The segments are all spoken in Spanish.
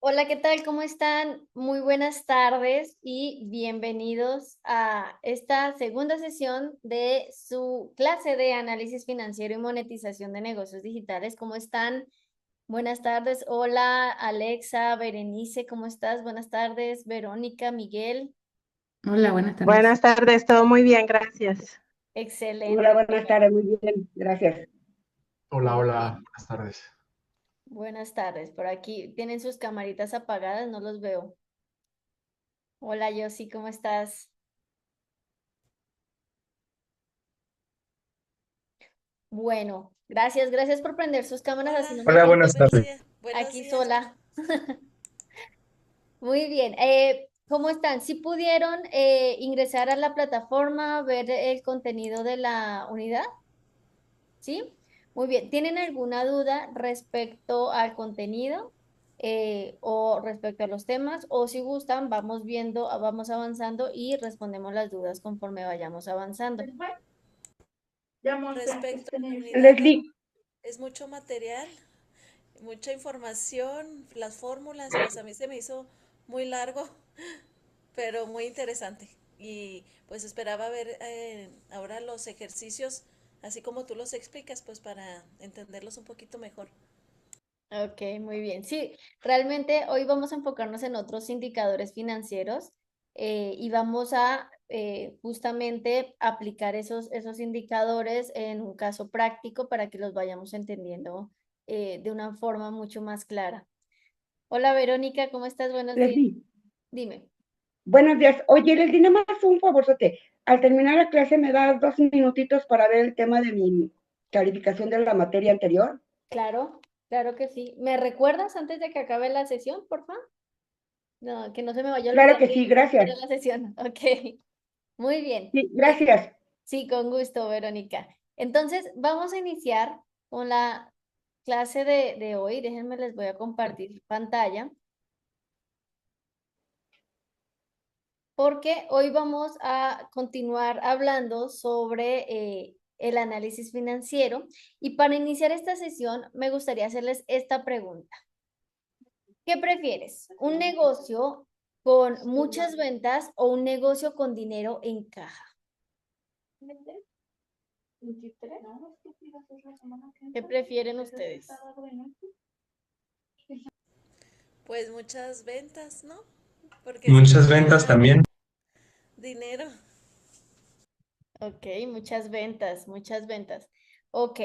Hola, ¿qué tal? ¿Cómo están? Muy buenas tardes y bienvenidos a esta segunda sesión de su clase de análisis financiero y monetización de negocios digitales. ¿Cómo están? Buenas tardes. Hola, Alexa, Berenice, ¿cómo estás? Buenas tardes, Verónica, Miguel. Hola, buenas tardes. Buenas tardes, todo muy bien, gracias. Excelente, Hola, buenas tardes, muy bien, gracias. Hola, muy hola, bien. buenas tardes. Buenas tardes. Por aquí tienen sus camaritas apagadas, no los veo. Hola, Yossi, ¿cómo estás? Bueno, gracias por prender sus cámaras, así Hola, no me Hola, quedo buenas tardes. buenos aquí días. sola. Muy bien. ¿Cómo están? ¿Si pudieron ingresar a la plataforma, ver el contenido de la unidad? ¿Sí? Muy bien. ¿Tienen alguna duda respecto al contenido o respecto a los temas? O si gustan, vamos viendo, vamos avanzando y respondemos las dudas conforme vayamos avanzando. Respecto a la unidad, Leslie, es mucho material, mucha información, las fórmulas, pues a mí se me hizo muy largo, pero muy interesante. Y pues esperaba ver ahora los ejercicios, así como tú los explicas, pues para entenderlos un poquito mejor. Ok, muy bien. Sí, realmente hoy vamos a enfocarnos en otros indicadores financieros y vamos a justamente aplicar esos indicadores en un caso práctico para que los vayamos entendiendo de una forma mucho más clara. Hola Verónica, ¿cómo estás? Buenos días. Leslie, Dime. buenos días. Oye, Leslie, nada más un favorzote. Al terminar la clase, ¿me das 2 minutitos para ver el tema de mi calificación de la materia anterior? Claro, claro que sí. ¿Me recuerdas antes de que acabe la sesión, por favor? No, que no se me vaya a Claro olvidar que sí, ir a gracias. la sesión. Ok, muy bien. Sí, gracias. Sí, con gusto, Verónica. Entonces, vamos a iniciar con la clase de hoy. Déjenme, les voy a compartir pantalla, porque hoy vamos a continuar hablando sobre el análisis financiero. Y para iniciar esta sesión, me gustaría hacerles esta pregunta. ¿Qué prefieres? ¿Un negocio con muchas ventas o un negocio con dinero en caja? ¿Qué prefieren ustedes? Pues muchas ventas, ¿no? Porque Muchas ventas significa también. dinero. Ok, muchas ventas, muchas ventas. Ok,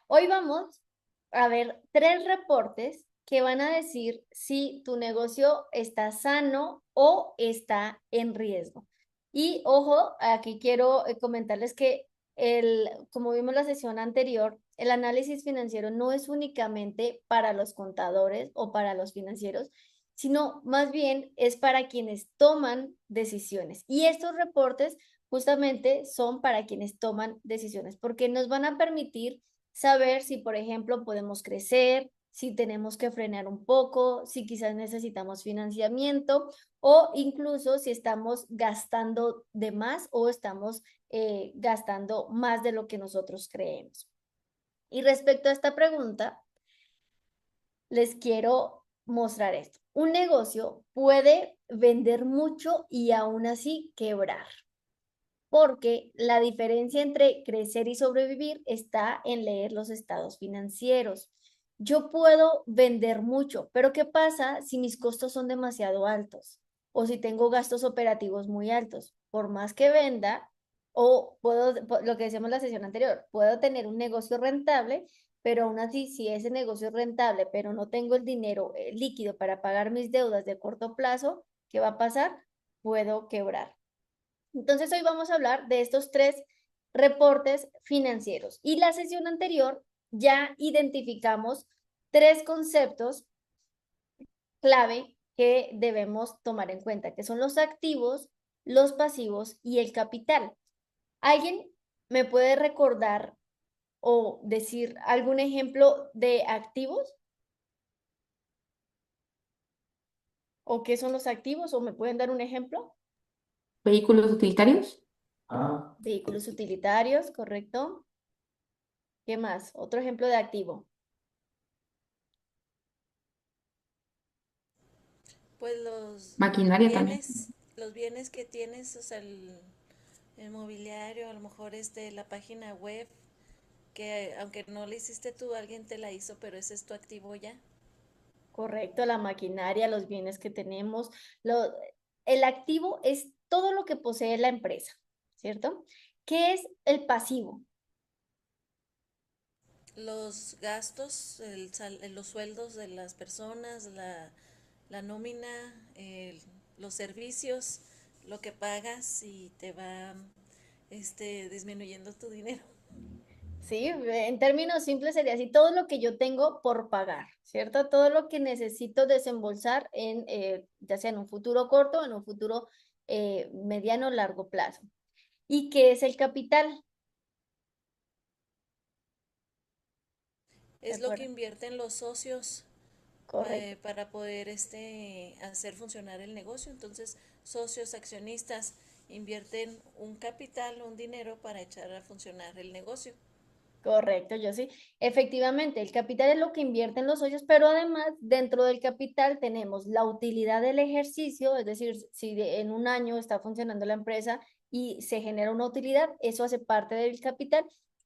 hoy vamos a ver tres reportes que van a decir si tu negocio está sano o está en riesgo. Y ojo, aquí quiero comentarles que como vimos la sesión anterior, el análisis financiero no es únicamente para los contadores o para los financieros, sino más bien es para quienes toman decisiones. Y estos reportes justamente son para quienes toman decisiones, porque nos van a permitir saber si, por ejemplo, podemos crecer, si tenemos que frenar un poco, si quizás necesitamos financiamiento o incluso si estamos gastando de más o estamos gastando más de lo que nosotros creemos. Y respecto a esta pregunta, les quiero mostrar esto. Un negocio puede vender mucho y aún así quebrar, porque la diferencia entre crecer y sobrevivir está en leer los estados financieros. Yo puedo vender mucho, pero ¿qué pasa si mis costos son demasiado altos o si tengo gastos operativos muy altos? Por más que venda, o puedo, lo que decíamos en la sesión anterior, puedo tener un negocio rentable, pero aún así, si ese negocio es rentable, pero no tengo el dinero líquido para pagar mis deudas de corto plazo, ¿qué va a pasar? Puedo quebrar. Entonces hoy vamos a hablar de estos tres reportes financieros. Y la sesión anterior ya identificamos tres conceptos clave que debemos tomar en cuenta, que son los activos, los pasivos y el capital. ¿Alguien me puede recordar o decir algún ejemplo de activos? ¿O qué son los activos? ¿O me pueden dar un ejemplo? ¿Vehículos utilitarios? Vehículos utilitarios, correcto. ¿Qué más? Otro ejemplo de activo. Pues los Maquinaria también. los bienes que tienes, o sea, el mobiliario, a lo mejor la página web, que aunque no la hiciste tú, alguien te la hizo, pero ese es tu activo ya. Correcto, la maquinaria, los bienes que tenemos. Lo, el activo es todo lo que posee la empresa, ¿cierto? ¿Qué es el pasivo? Los gastos, los sueldos de las personas, la nómina, los servicios, lo que pagas y te va disminuyendo tu dinero. Sí, en términos simples sería así, todo lo que yo tengo por pagar, ¿cierto? Todo lo que necesito desembolsar en, ya sea en un futuro corto o en un futuro mediano o largo plazo. ¿Y qué es el capital? ¿De Es lo que acuerdo? invierten los socios Correcto. para poder hacer funcionar el negocio. Entonces, socios, accionistas invierten un capital, un dinero para echar a funcionar el negocio. Correcto, yo sí. Efectivamente, el capital es lo que invierten los socios, pero además dentro del capital tenemos la utilidad del ejercicio, es decir, si en un año está funcionando la empresa y se genera una utilidad, eso hace parte del capital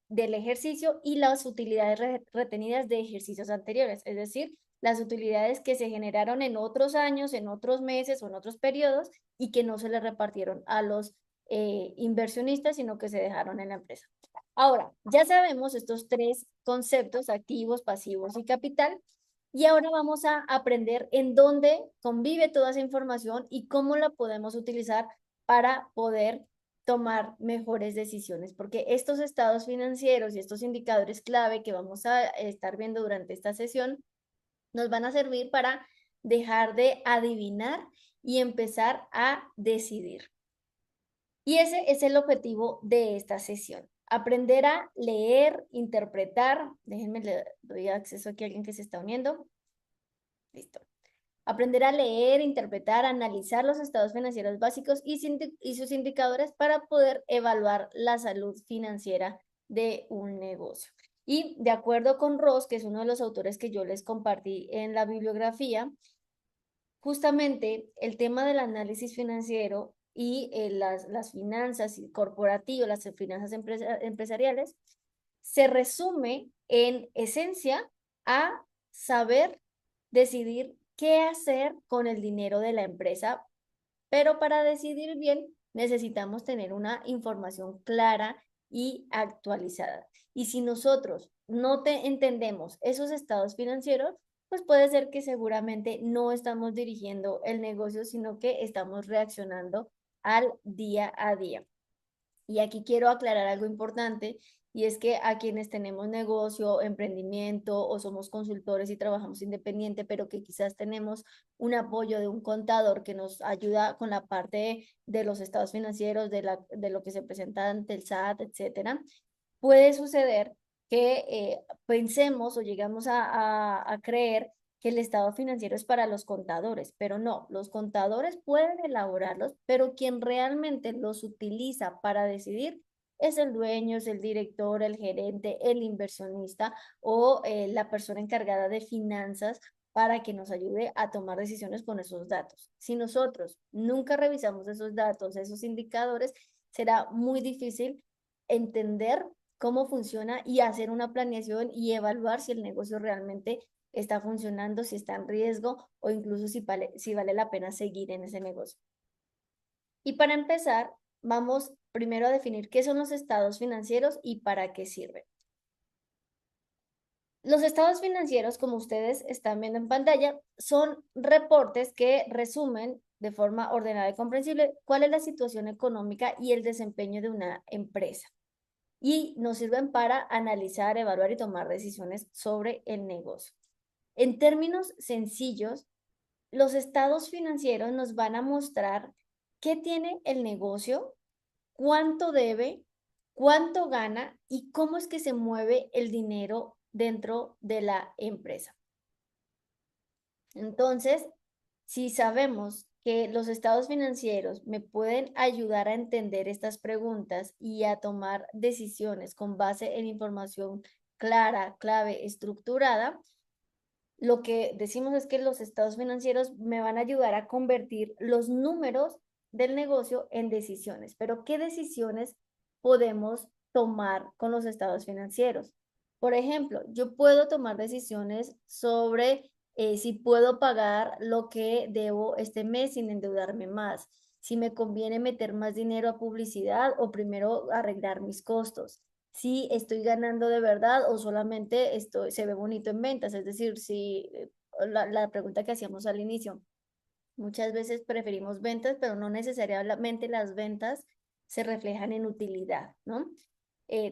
del ejercicio y las utilidades retenidas de ejercicios anteriores, es decir, las utilidades que se generaron en otros años, en otros meses o en otros periodos y que no se le repartieron a los inversionistas, sino que se dejaron en la empresa. Ahora, ya sabemos estos tres conceptos, activos, pasivos y capital, y ahora vamos a aprender en dónde convive toda esa información y cómo la podemos utilizar para poder tomar mejores decisiones, porque estos estados financieros y estos indicadores clave que vamos a estar viendo durante esta sesión nos van a servir para dejar de adivinar y empezar a decidir. Y ese es el objetivo de esta sesión. Aprender a leer, interpretar. Déjenme, le doy acceso aquí a alguien que se está uniendo. Listo. Aprender a leer, interpretar, analizar los estados financieros básicos y sus indicadores para poder evaluar la salud financiera de un negocio. Y de acuerdo con Ross, que es uno de los autores que yo les compartí en la bibliografía, justamente el tema del análisis financiero y las finanzas corporativas, las finanzas empresariales, se resume en esencia a saber decidir qué hacer con el dinero de la empresa, pero para decidir bien necesitamos tener una información clara y actualizada. Y si nosotros no entendemos esos estados financieros, pues puede ser que seguramente no estamos dirigiendo el negocio, sino que estamos reaccionando al día a día. Y aquí quiero aclarar algo importante y es que a quienes tenemos negocio, emprendimiento o somos consultores y trabajamos independiente, pero que quizás tenemos un apoyo de un contador que nos ayuda con la parte de los estados financieros, de lo que se presenta ante el SAT, etcétera, puede suceder que pensemos o llegamos a creer que el estado financiero es para los contadores, pero no, los contadores pueden elaborarlos, pero quien realmente los utiliza para decidir es el dueño, es el director, el gerente, el inversionista o la persona encargada de finanzas para que nos ayude a tomar decisiones con esos datos. Si nosotros nunca revisamos esos datos, esos indicadores, será muy difícil entender cómo funciona y hacer una planeación y evaluar si el negocio realmente está funcionando, si está en riesgo o incluso si vale la pena seguir en ese negocio. Y para empezar, vamos primero a definir qué son los estados financieros y para qué sirven. Los estados financieros, como ustedes están viendo en pantalla, son reportes que resumen de forma ordenada y comprensible cuál es la situación económica y el desempeño de una empresa. Y nos sirven para analizar, evaluar y tomar decisiones sobre el negocio. En términos sencillos, los estados financieros nos van a mostrar qué tiene el negocio, cuánto debe, cuánto gana y cómo es que se mueve el dinero dentro de la empresa. Entonces, si sabemos que los estados financieros me pueden ayudar a entender estas preguntas y a tomar decisiones con base en información clara, clave, estructurada, lo que decimos es que los estados financieros me van a ayudar a convertir los números del negocio en decisiones. Pero ¿qué decisiones podemos tomar con los estados financieros? Por ejemplo, yo puedo tomar decisiones sobre si puedo pagar lo que debo este mes sin endeudarme más, si me conviene meter más dinero a publicidad o primero arreglar mis costos, si estoy ganando de verdad o solamente se ve bonito en ventas. Es decir, si la pregunta que hacíamos al inicio, muchas veces preferimos ventas, pero no necesariamente las ventas se reflejan en utilidad, ¿no?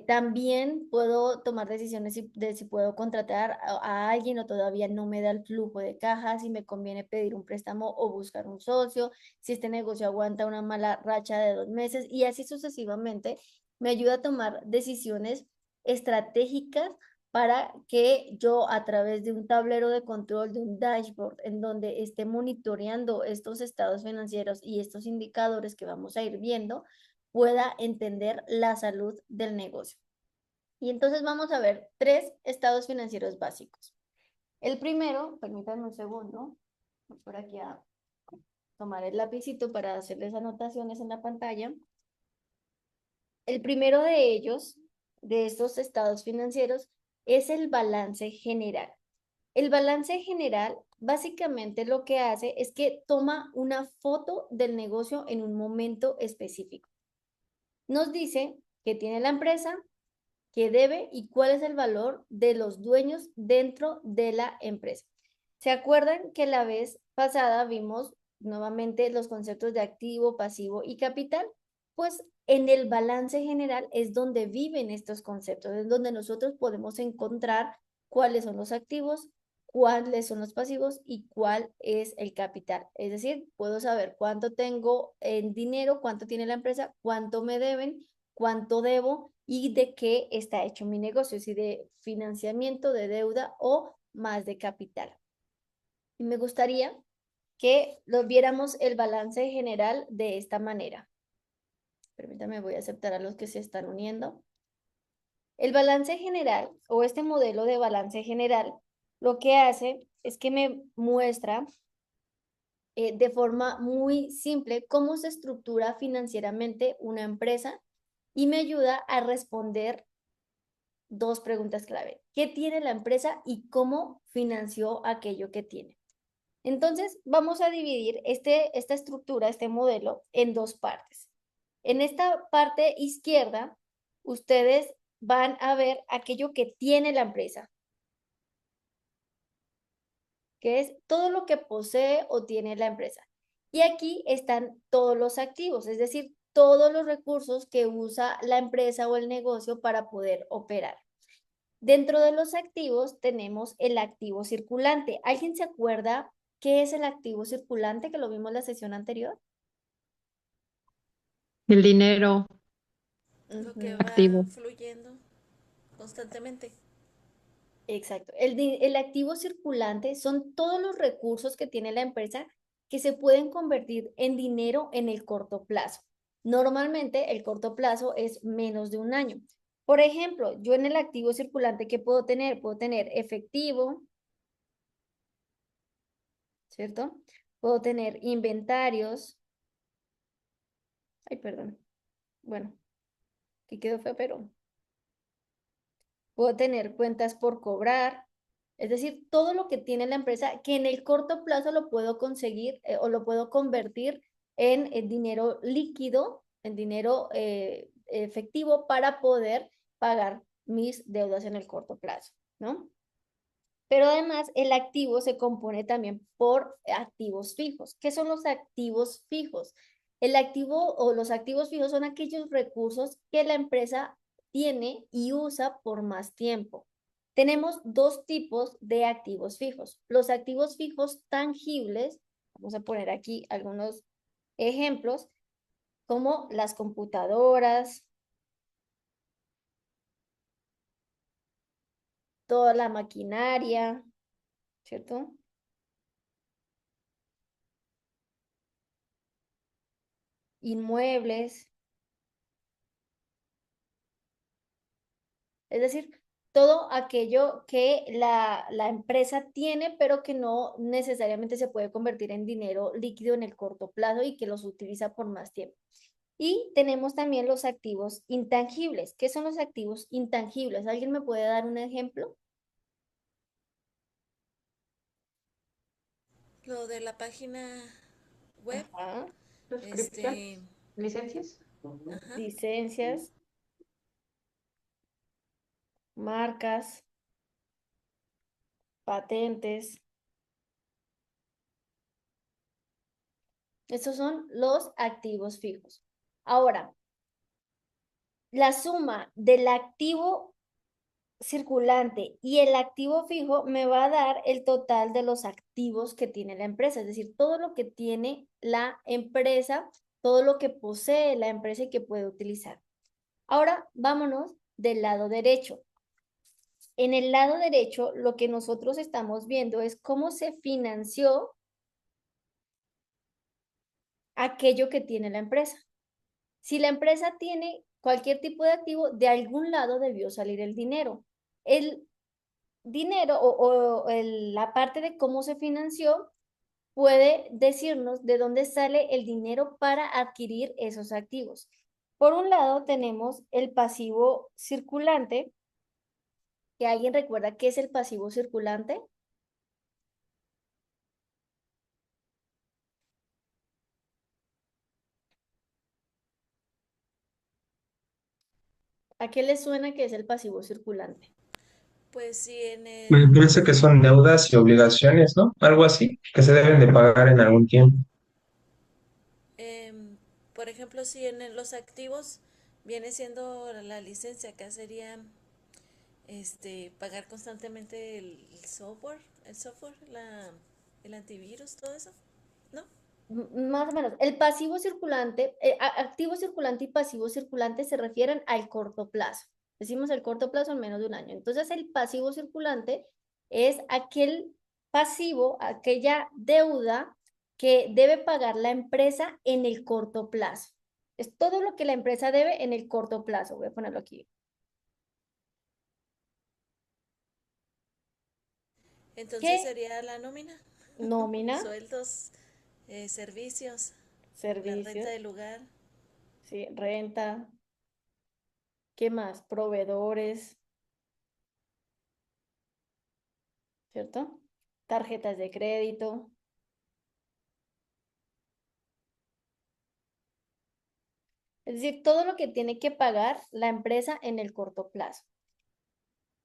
También puedo tomar decisiones de si puedo contratar a alguien o todavía no me da el flujo de caja, si me conviene pedir un préstamo o buscar un socio, si este negocio aguanta una mala racha de 2 meses y así sucesivamente. Me ayuda a tomar decisiones estratégicas para que yo a través de un tablero de control, de un dashboard, en donde esté monitoreando estos estados financieros y estos indicadores que vamos a ir viendo, pueda entender la salud del negocio. Y entonces vamos a ver 3 estados financieros básicos. El primero, permítanme un segundo, voy por aquí a tomar el lapicito para hacerles anotaciones en la pantalla. El primero de ellos, de estos estados financieros, es el balance general. El balance general básicamente lo que hace es que toma una foto del negocio en un momento específico. Nos dice qué tiene la empresa, qué debe y cuál es el valor de los dueños dentro de la empresa. ¿Se acuerdan que la vez pasada vimos nuevamente los conceptos de activo, pasivo y capital? Pues en el balance general es donde viven estos conceptos, es donde nosotros podemos encontrar cuáles son los activos, cuáles son los pasivos y cuál es el capital. Es decir, puedo saber cuánto tengo en dinero, cuánto tiene la empresa, cuánto me deben, cuánto debo y de qué está hecho mi negocio, si de financiamiento, de deuda o más de capital. Y me gustaría que lo viéramos el balance general de esta manera. Permítame, voy a aceptar a los que se están uniendo. El balance general o este modelo de balance general lo que hace es que me muestra de forma muy simple cómo se estructura financieramente una empresa y me ayuda a responder 2 preguntas clave. ¿Qué tiene la empresa y cómo financió aquello que tiene? Entonces, vamos a dividir esta estructura, este modelo, en 2 partes. En esta parte izquierda, ustedes van a ver aquello que tiene la empresa, que es todo lo que posee o tiene la empresa. Y aquí están todos los activos, es decir, todos los recursos que usa la empresa o el negocio para poder operar. Dentro de los activos tenemos el activo circulante. ¿Alguien se acuerda qué es el activo circulante que lo vimos en la sesión anterior? El dinero Lo que Ujú. va activo. fluyendo constantemente. Exacto. El activo circulante son todos los recursos que tiene la empresa que se pueden convertir en dinero en el corto plazo. Normalmente el corto plazo es menos de un año. Por ejemplo, yo en el activo circulante, ¿qué puedo tener? Puedo tener efectivo, ¿cierto? Puedo tener inventarios. Ay, perdón. Bueno, aquí quedó feo, pero puedo tener cuentas por cobrar, es decir, todo lo que tiene la empresa que en el corto plazo lo puedo conseguir o lo puedo convertir en dinero líquido, en dinero efectivo para poder pagar mis deudas en el corto plazo, ¿no? Pero además el activo se compone también por activos fijos. ¿Qué son los activos fijos? El activo o los activos fijos son aquellos recursos que la empresa tiene y usa por más tiempo. Tenemos 2 tipos de activos fijos. Los activos fijos tangibles, vamos a poner aquí algunos ejemplos, como las computadoras, toda la maquinaria, ¿cierto? Inmuebles. Es decir, todo aquello que la empresa tiene, pero que no necesariamente se puede convertir en dinero líquido en el corto plazo y que los utiliza por más tiempo. Y tenemos también los activos intangibles. ¿Qué son los activos intangibles? ¿Alguien me puede dar un ejemplo? Lo de la página web, Ajá. este, Suscripciones, licencias. ajá, Licencias, marcas, patentes. Estos son los activos fijos. Ahora, la suma del activo circulante y el activo fijo me va a dar el total de los activos que tiene la empresa, es decir, todo lo que tiene la empresa, todo lo que posee la empresa y que puede utilizar. Ahora vámonos del lado derecho. En el lado derecho, lo que nosotros estamos viendo es cómo se financió aquello que tiene la empresa. Si la empresa tiene cualquier tipo de activo, de algún lado debió salir el dinero. El dinero la parte de cómo se financió puede decirnos de dónde sale el dinero para adquirir esos activos. Por un lado tenemos el pasivo circulante, que alguien recuerda qué es el pasivo circulante. ¿A qué le suena que es el pasivo circulante? pues sí, en Me el, parece que son deudas y obligaciones, ¿no? Algo así, que se deben de pagar en algún tiempo. em, por ejemplo, si los activos viene siendo la licencia, acá sería pagar constantemente el software, el antivirus, todo eso, ¿no? Más o menos. El pasivo circulante, activo circulante y pasivo circulante se refieren al corto plazo. Decimos el corto plazo en menos de un año. Entonces, el pasivo circulante es aquel pasivo, aquella deuda que debe pagar la empresa en el corto plazo. Es todo lo que la empresa debe en el corto plazo. Voy a ponerlo aquí. Entonces ¿Qué? sería la nómina, Nómina, sueldos, servicios, la renta servicios, del lugar. sí, renta, ¿qué más? Proveedores, ¿cierto? Tarjetas de crédito. Es decir, todo lo que tiene que pagar la empresa en el corto plazo.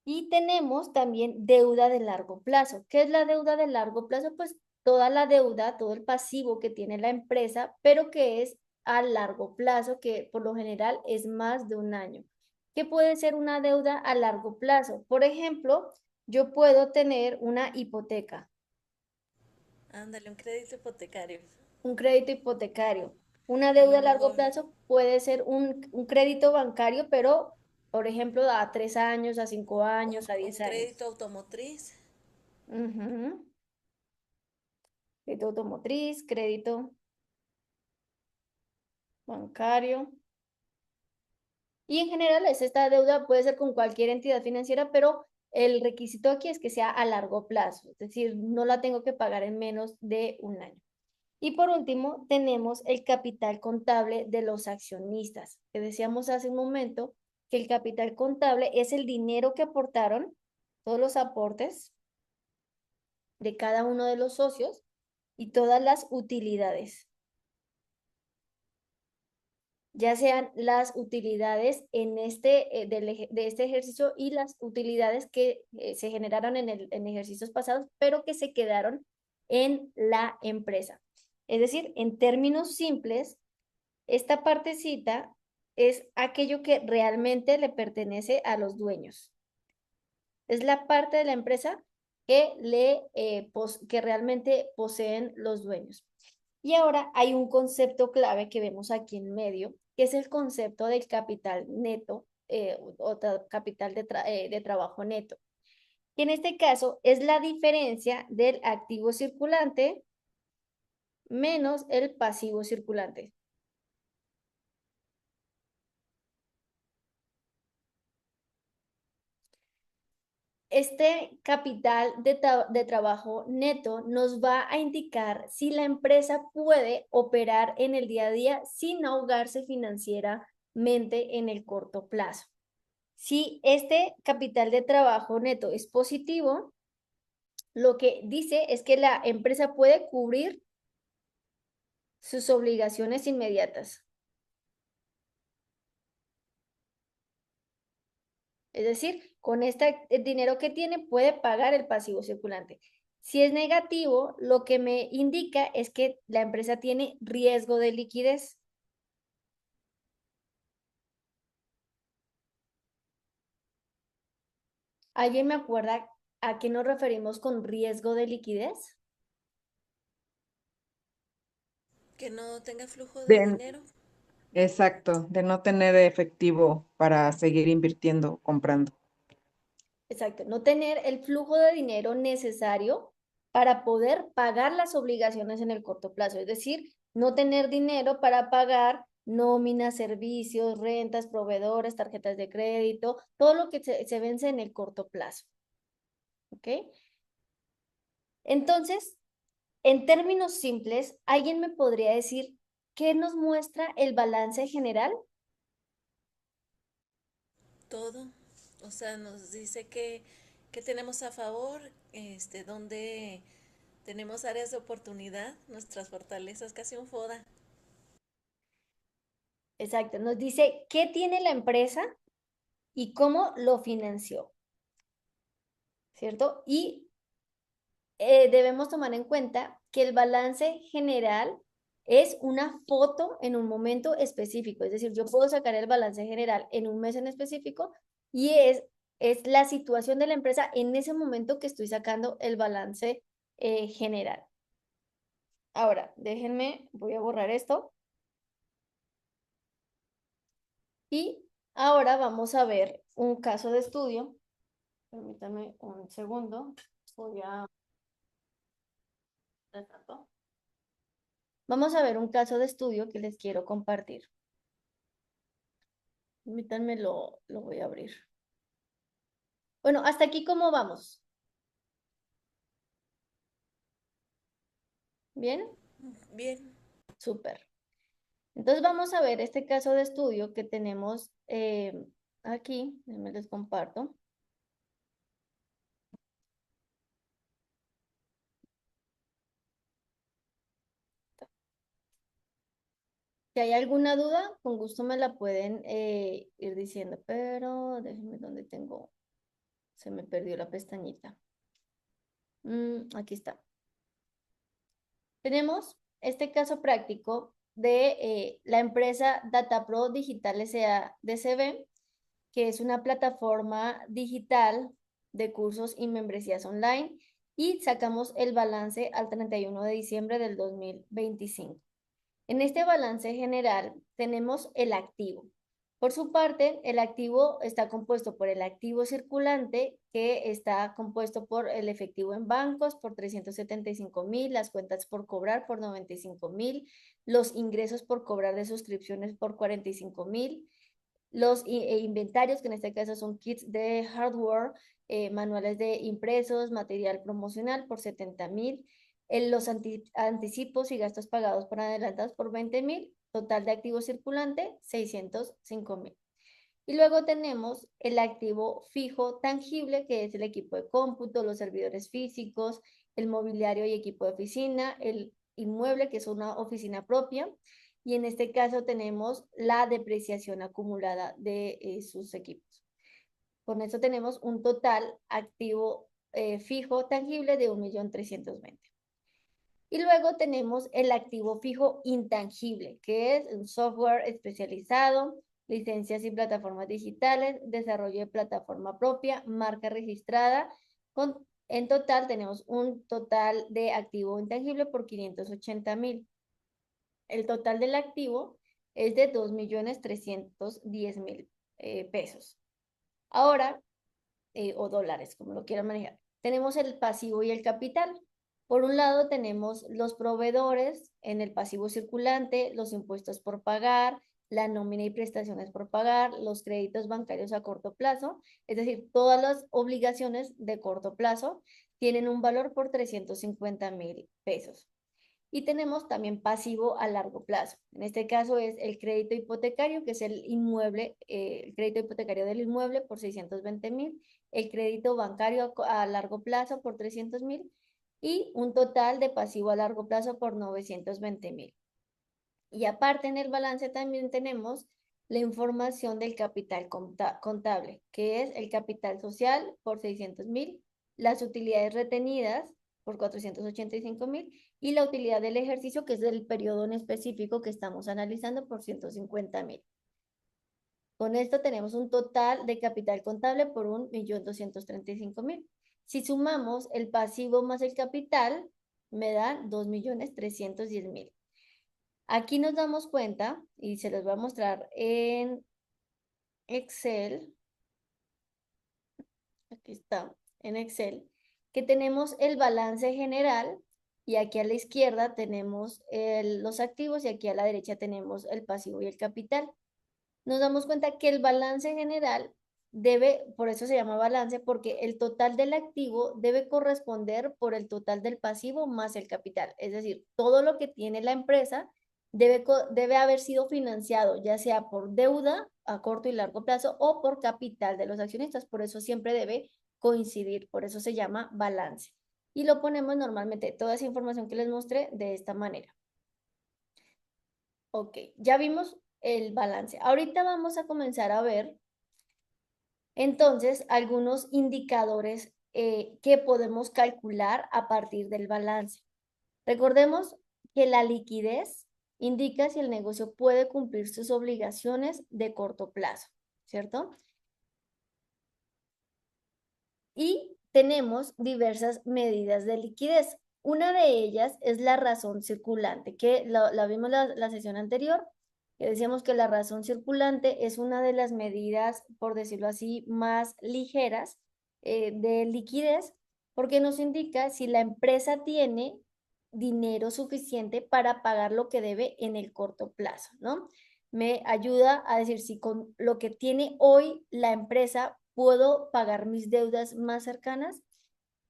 Y tenemos también deuda de largo plazo. ¿Qué es la deuda de largo plazo? Pues toda la deuda, todo el pasivo que tiene la empresa, pero que es a largo plazo, que por lo general es más de un año. ¿Qué puede ser una deuda a largo plazo? Por ejemplo, yo puedo tener una hipoteca, Ándale, un crédito hipotecario. un crédito hipotecario. Una A deuda lo a largo mejor plazo puede ser un crédito bancario, pero, por ejemplo, a 3 años, a 5 años, a un 10 años. crédito automotriz. Ujú. Crédito automotriz, crédito bancario. Y en general, esta deuda puede ser con cualquier entidad financiera, pero el requisito aquí es que sea a largo plazo, es decir, no la tengo que pagar en menos de un año. Y por último, tenemos el capital contable de los accionistas, que decíamos hace un momento que el capital contable es el dinero que aportaron, todos los aportes de cada uno de los socios y todas las utilidades, ya sean las utilidades en de este ejercicio y las utilidades que se generaron en ejercicios pasados, pero que se quedaron en la empresa. Es decir, en términos simples, esta partecita es aquello que realmente le pertenece a los dueños. Es la parte de la empresa que realmente poseen los dueños. Y ahora hay un concepto clave que vemos aquí en medio, que es el concepto del capital neto capital de trabajo neto. Que en este caso es la diferencia del activo circulante menos el pasivo circulante. este capital de trabajo neto nos va a indicar si la empresa puede operar en el día a día sin ahogarse financieramente en el corto plazo. Si este capital de trabajo neto es positivo, lo que dice es que la empresa puede cubrir sus obligaciones inmediatas. Es decir, con este dinero que tiene puede pagar el pasivo circulante. Si es negativo, lo que me indica es que la empresa tiene riesgo de liquidez. ¿Alguien me acuerda a qué nos referimos con riesgo de liquidez? Que no tenga flujo de De- dinero. exacto, de no tener efectivo para seguir invirtiendo, comprando. Exacto, no tener el flujo de dinero necesario para poder pagar las obligaciones en el corto plazo, es decir, no tener dinero para pagar nóminas, servicios, rentas, proveedores, tarjetas de crédito, todo lo que se vence en el corto plazo. ¿Ok? Entonces, en términos simples, ¿alguien me podría decir qué nos muestra el balance general? Todo. O sea, nos dice que tenemos a favor, donde tenemos áreas de oportunidad, nuestras fortalezas, casi un FODA. Exacto, nos dice qué tiene la empresa y cómo lo financió, ¿cierto? Y debemos tomar en cuenta que el balance general es una foto en un momento específico, es decir, yo puedo sacar el balance general en un mes en específico y es la situación de la empresa en ese momento que estoy sacando el balance general. Ahora, déjenme, voy a borrar esto. Y ahora vamos a ver un caso de estudio. Permítanme un segundo. Voy a... Vamos a ver un caso de estudio que les quiero compartir. Permítanme, lo voy a abrir. Bueno, hasta aquí, ¿cómo vamos? ¿Bien? Bien. Súper. Entonces vamos a ver este caso de estudio que tenemos aquí. Me les comparto. Si hay alguna duda, con gusto me la pueden ir diciendo, pero déjenme donde tengo, se me perdió la pestañita. Aquí está. Tenemos este caso práctico de la empresa DataPro Digital S.A. DCB, que es una plataforma digital de cursos y membresías online, y sacamos el balance al 31 de diciembre del 2025. En este balance general tenemos el activo. Por su parte, el activo está compuesto por el activo circulante, que está compuesto por el efectivo en bancos por 375,000, las cuentas por cobrar por 95,000, los ingresos por cobrar de suscripciones por 45,000, los inventarios, que en este caso son kits de hardware, manuales de impresos, material promocional por 70,000, los anticipos y gastos pagados por adelantados por 20,000, total de activo circulante 605,000. Y luego tenemos el activo fijo tangible, que es el equipo de cómputo, los servidores físicos, el mobiliario y equipo de oficina, el inmueble, que es una oficina propia, y en este caso tenemos la depreciación acumulada de sus equipos. Con eso tenemos un total activo fijo tangible de 1.320.000. Y luego tenemos el activo fijo intangible, que es un software especializado, licencias y plataformas digitales, desarrollo de plataforma propia, marca registrada. En total tenemos un total de activo intangible por 580,000. El total del activo es de 2.310.000 pesos. Ahora, o dólares, como lo quieran manejar. Tenemos el pasivo y el capital. Por un lado tenemos los proveedores en el pasivo circulante, los impuestos por pagar, la nómina y prestaciones por pagar, los créditos bancarios a corto plazo, es decir, todas las obligaciones de corto plazo tienen un valor por 350.000 pesos. Y tenemos también pasivo a largo plazo. En este caso es el crédito hipotecario, que es el inmueble, el crédito hipotecario del inmueble por 620.000, el crédito bancario a largo plazo por 300.000 y un total de pasivo a largo plazo por 920.000. Y aparte en el balance también tenemos la información del capital contable, que es el capital social por 600.000, las utilidades retenidas por 485.000 y la utilidad del ejercicio, que es del periodo en específico que estamos analizando, por 150.000. Con esto tenemos un total de capital contable por 1.235.000. Si sumamos el pasivo más el capital, me dan 2.310.000. Aquí nos damos cuenta, y se los voy a mostrar en Excel, aquí está, en Excel, que tenemos el balance general y aquí a la izquierda tenemos los activos y aquí a la derecha tenemos el pasivo y el capital. Nos damos cuenta que el balance general debe, por eso se llama balance, porque el total del activo debe corresponder por el total del pasivo más el capital. Es decir, todo lo que tiene la empresa debe haber sido financiado, ya sea por deuda a corto y largo plazo o por capital de los accionistas. Por eso siempre debe coincidir, por eso se llama balance. Y lo ponemos normalmente, toda esa información que les mostré, de esta manera. Ok, ya vimos el balance. Ahorita vamos a comenzar a ver entonces algunos indicadores que podemos calcular a partir del balance. Recordemos que la liquidez indica si el negocio puede cumplir sus obligaciones de corto plazo, ¿cierto? Y tenemos diversas medidas de liquidez. Una de ellas es la razón circulante, que la vimos la sesión anterior, que decíamos que la razón circulante es una de las medidas, por decirlo así, más ligeras de liquidez, porque nos indica si la empresa tiene dinero suficiente para pagar lo que debe en el corto plazo, ¿no? Me ayuda a decir si con lo que tiene hoy la empresa puedo pagar mis deudas más cercanas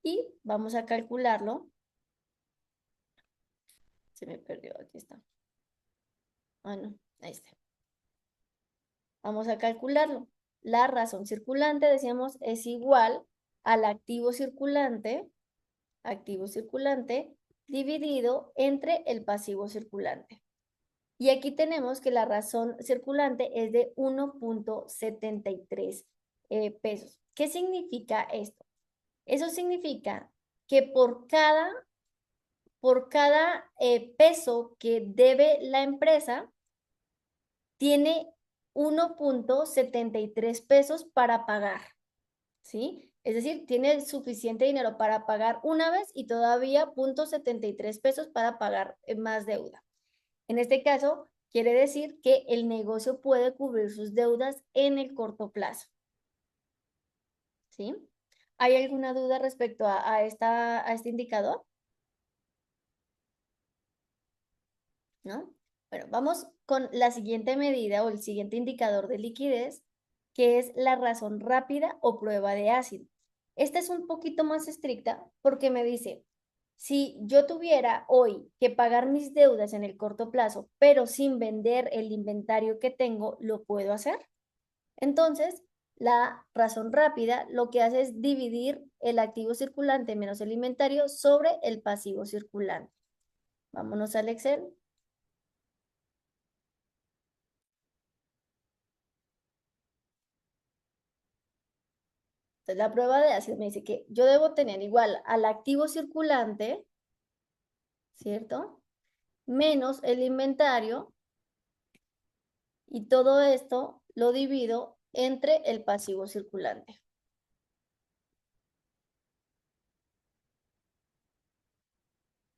y vamos a calcularlo. Se me perdió, aquí está. Ah, no, ahí está. Vamos a calcularlo. La razón circulante, decíamos, es igual al activo circulante dividido entre el pasivo circulante. Y aquí tenemos que la razón circulante es de 1.73 pesos. ¿Qué significa esto? Eso significa que por cada peso que debe la empresa, tiene 1.73 pesos para pagar, ¿sí? Es decir, tiene suficiente dinero para pagar una vez y todavía 0.73 pesos para pagar más deuda. En este caso, quiere decir que el negocio puede cubrir sus deudas en el corto plazo, ¿sí? ¿Hay alguna duda respecto a este indicador? ¿No? Bueno, vamos con la siguiente medida o el siguiente indicador de liquidez, que es la razón rápida o prueba de ácido. Esta es un poquito más estricta porque me dice, si yo tuviera hoy que pagar mis deudas en el corto plazo, pero sin vender el inventario que tengo, ¿lo puedo hacer? Entonces, la razón rápida lo que hace es dividir el activo circulante menos el inventario sobre el pasivo circulante. Vámonos al Excel. Entonces, la prueba de ácido me dice que yo debo tener igual al activo circulante, ¿cierto? Menos el inventario, y todo esto lo divido entre el pasivo circulante.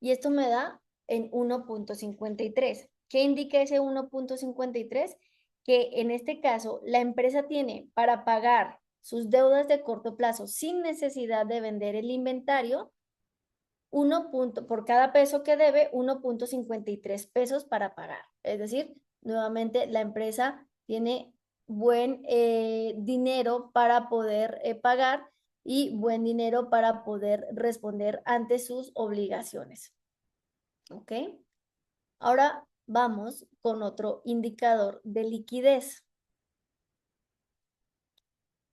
Y esto me da en 1.53. ¿Qué indica ese 1.53? Que en este caso la empresa tiene para pagar sus deudas de corto plazo sin necesidad de vender el inventario, por cada peso que debe, 1.53 pesos para pagar. Es decir, Nuevamente, la empresa tiene buen dinero para poder pagar y buen dinero para poder responder ante sus obligaciones. ¿Ok? Ahora vamos con otro indicador de liquidez.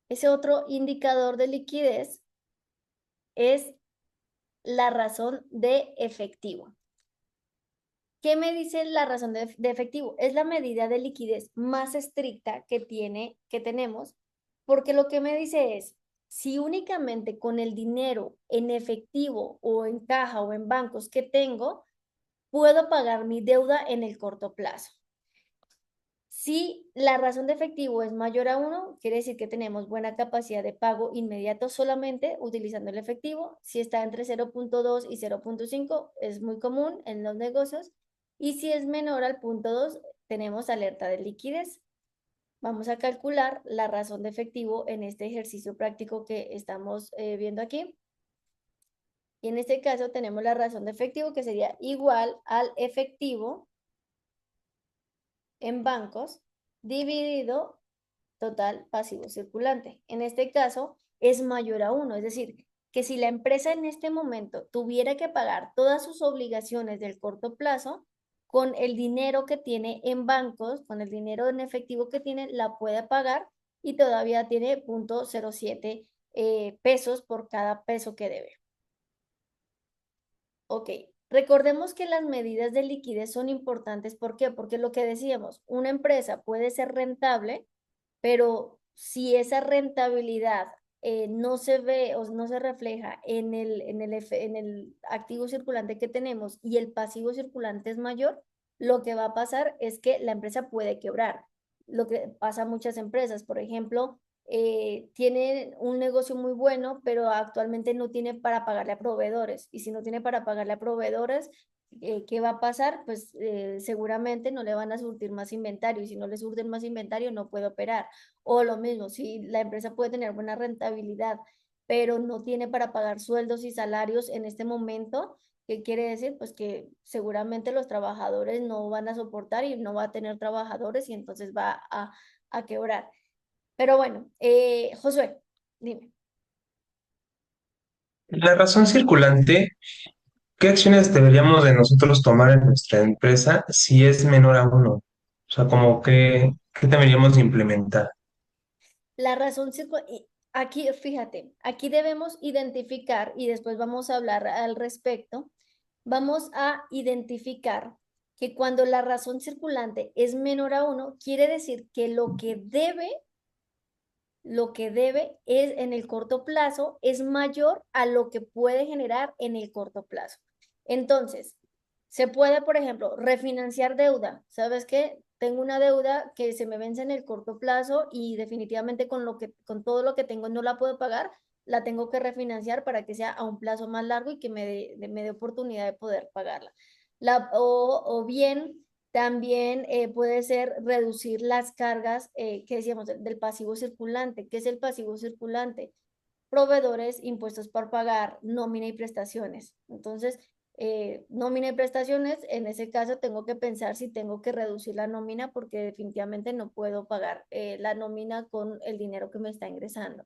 Ese otro indicador de liquidez es la razón de efectivo. ¿Qué me dice la razón de efectivo? Es la medida de liquidez más estricta que tenemos, porque lo que me dice es, si únicamente con el dinero en efectivo o en caja o en bancos que tengo, puedo pagar mi deuda en el corto plazo. Si la razón de efectivo es mayor a 1, quiere decir que tenemos buena capacidad de pago inmediato solamente utilizando el efectivo. Si está entre 0.2 y 0.5, es muy común en los negocios. Y si es menor al punto 2, tenemos alerta de liquidez. Vamos a calcular la razón de efectivo en este ejercicio práctico que estamos viendo aquí. Y en este caso tenemos la razón de efectivo que sería igual al efectivo en bancos dividido total pasivo circulante. En este caso es mayor a 1, es decir, que si la empresa en este momento tuviera que pagar todas sus obligaciones del corto plazo, con el dinero que tiene en bancos, con el dinero en efectivo que tiene, la puede pagar y todavía tiene 0.07 pesos por cada peso que debe. Ok, recordemos que las medidas de liquidez son importantes. ¿Por qué? Porque lo que decíamos, una empresa puede ser rentable, pero si esa rentabilidad no se ve o no se refleja en el activo circulante que tenemos y el pasivo circulante es mayor, lo que va a pasar es que la empresa puede quebrar. Lo que pasa a muchas empresas, por ejemplo, tienen un negocio muy bueno, pero actualmente no tiene para pagarle a proveedores. Y si no tiene para pagarle a proveedores, ¿qué va a pasar? Pues seguramente no le van a surtir más inventario y si no le surten más inventario no puede operar. O lo mismo, si la empresa puede tener buena rentabilidad, pero no tiene para pagar sueldos y salarios en este momento, ¿qué quiere decir? Pues que seguramente los trabajadores no van a soportar y no va a tener trabajadores y entonces va a quebrar. Pero bueno, Josué, dime. La razón circulante, ¿qué acciones deberíamos de nosotros tomar en nuestra empresa si es menor a 1? O sea, como ¿qué deberíamos de implementar? La razón aquí, fíjate, aquí debemos identificar y después vamos a hablar al respecto. Vamos a identificar que cuando la razón circulante es menor a 1, quiere decir que lo que debe es en el corto plazo es mayor a lo que puede generar en el corto plazo. Entonces, se puede, por ejemplo, refinanciar deuda. ¿Sabes qué? Tengo una deuda que se me vence en el corto plazo y definitivamente con todo lo que tengo no la puedo pagar, la tengo que refinanciar para que sea a un plazo más largo y que me dé oportunidad de poder pagarla. O bien también puede ser reducir las cargas que decíamos del pasivo circulante. ¿Qué es el pasivo circulante? Proveedores, impuestos por pagar, nómina y prestaciones. Entonces, nómina y prestaciones, en ese caso tengo que pensar si tengo que reducir la nómina porque definitivamente no puedo pagar la nómina con el dinero que me está ingresando.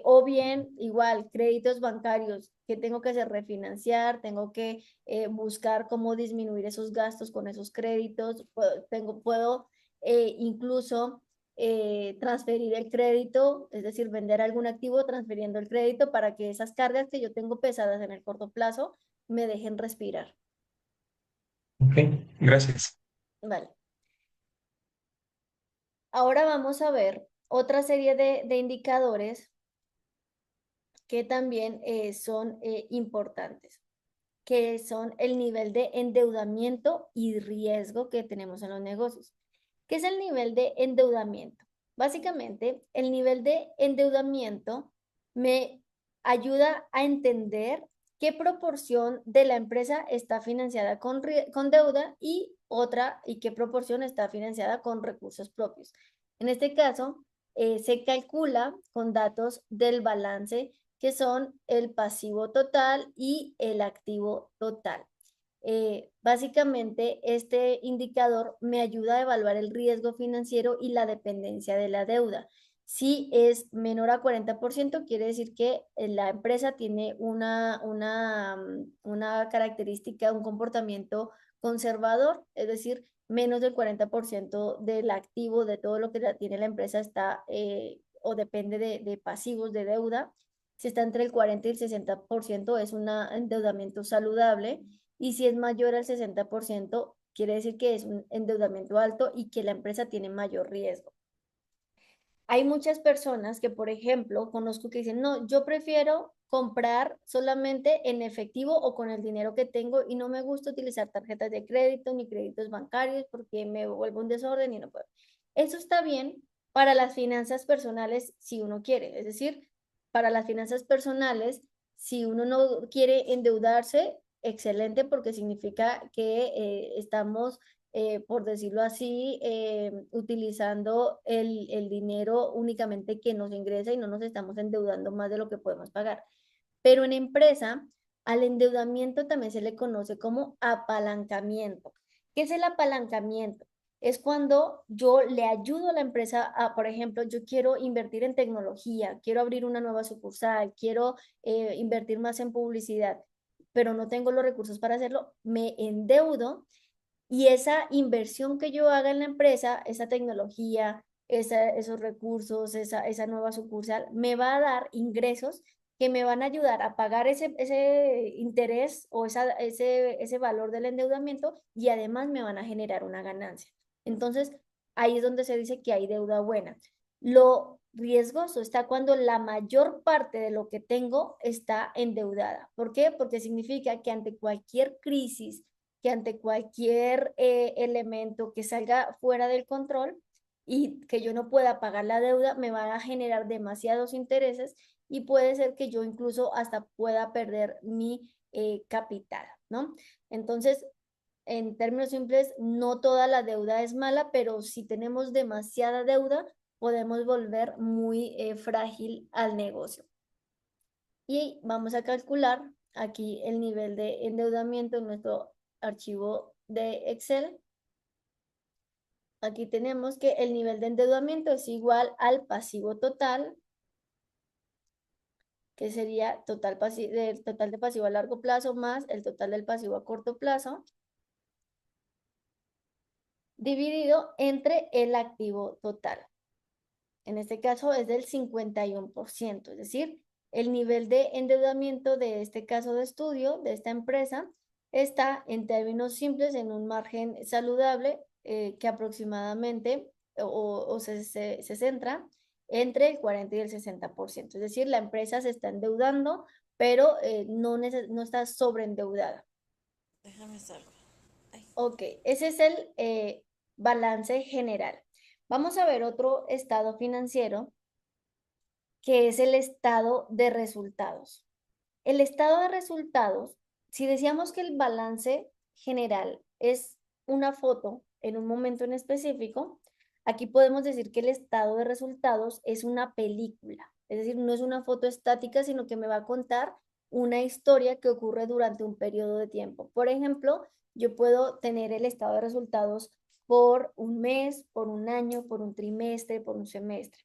O bien, igual, créditos bancarios, que tengo que hacer? Refinanciar, tengo que buscar cómo disminuir esos gastos con esos créditos, puedo incluso transferir el crédito, es decir, vender algún activo transfiriendo el crédito para que esas cargas que yo tengo pesadas en el corto plazo me dejen respirar. Ok, gracias. Vale. Ahora vamos a ver otra serie de indicadores que también son importantes, que son el nivel de endeudamiento y riesgo que tenemos en los negocios. ¿Qué es el nivel de endeudamiento? Básicamente, el nivel de endeudamiento me ayuda a entender qué proporción de la empresa está financiada con deuda y qué proporción está financiada con recursos propios. En este caso, se calcula con datos del balance que son el pasivo total y el activo total. básicamente este indicador me ayuda a evaluar el riesgo financiero y la dependencia de la deuda. Si es menor a 40%, quiere decir que la empresa tiene una característica, un comportamiento conservador, es decir, menos del 40% del activo de todo lo que tiene la empresa está o depende de pasivos de deuda. Si está entre el 40 y el 60% es un endeudamiento saludable, y si es mayor al 60%, quiere decir que es un endeudamiento alto y que la empresa tiene mayor riesgo. Hay muchas personas que, por ejemplo, conozco que dicen, no, yo prefiero comprar solamente en efectivo o con el dinero que tengo y no me gusta utilizar tarjetas de crédito ni créditos bancarios porque me vuelvo un desorden y no puedo. Eso está bien para las finanzas personales si uno quiere, es decir, para las finanzas personales, si uno no quiere endeudarse, excelente porque significa que estamos por decirlo así, utilizando el dinero únicamente que nos ingresa y no nos estamos endeudando más de lo que podemos pagar. Pero en empresa, al endeudamiento también se le conoce como apalancamiento. ¿Qué es el apalancamiento? Es cuando yo le ayudo a la empresa a, por ejemplo, yo quiero invertir en tecnología, quiero abrir una nueva sucursal, quiero invertir más en publicidad, pero no tengo los recursos para hacerlo, me endeudo y esa inversión que yo haga en la empresa, esa tecnología, esos recursos, esa nueva sucursal, me va a dar ingresos que me van a ayudar a pagar ese interés o ese valor del endeudamiento y además me van a generar una ganancia. Entonces, ahí es donde se dice que hay deuda buena. Lo riesgoso está cuando la mayor parte de lo que tengo está endeudada. ¿Por qué? Porque significa que ante cualquier crisis, que ante cualquier elemento que salga fuera del control y que yo no pueda pagar la deuda, me van a generar demasiados intereses y puede ser que yo incluso hasta pueda perder mi capital, ¿no? Entonces, en términos simples, no toda la deuda es mala, pero si tenemos demasiada deuda, podemos volver muy frágil al negocio. Y vamos a calcular aquí el nivel de endeudamiento en nuestro archivo de Excel. Aquí tenemos que el nivel de endeudamiento es igual al pasivo total, que sería el total de pasivo a largo plazo más el total del pasivo a corto plazo, dividido entre el activo total. En este caso es del 51%, es decir, el nivel de endeudamiento de este caso de estudio, de esta empresa, está en términos simples en un margen saludable que aproximadamente se centra entre el 40 y el 60%. Es decir, la empresa se está endeudando, pero no está sobreendeudada. Déjame salgo. Ay, Ok, ese es el balance general. Vamos a ver otro estado financiero que es el estado de resultados. El estado de resultados, si decíamos que el balance general es una foto en un momento en específico, aquí podemos decir que el estado de resultados es una película. Es decir, no es una foto estática, sino que me va a contar una historia que ocurre durante un periodo de tiempo. Por ejemplo, yo puedo tener el estado de resultados por un mes, por un año, por un trimestre, por un semestre.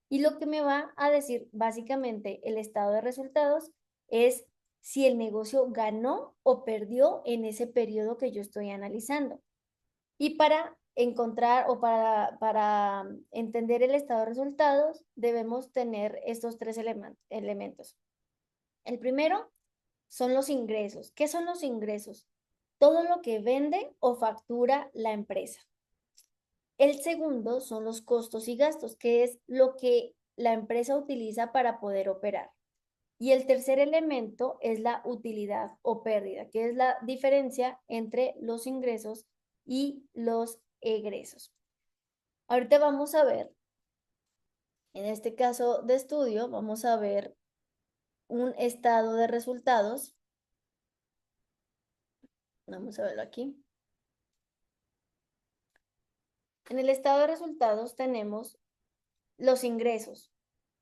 Y lo que me va a decir básicamente el estado de resultados es si el negocio ganó o perdió en ese periodo que yo estoy analizando. Y para encontrar o para entender el estado de resultados, debemos tener estos tres elementos. El primero son los ingresos. ¿Qué son los ingresos? Todo lo que vende o factura la empresa. El segundo son los costos y gastos, que es lo que la empresa utiliza para poder operar. Y el tercer elemento es la utilidad o pérdida, que es la diferencia entre los ingresos y los egresos. Ahorita vamos a ver, en este caso de estudio, vamos a ver un estado de resultados. Vamos a verlo aquí. En el estado de resultados tenemos los ingresos.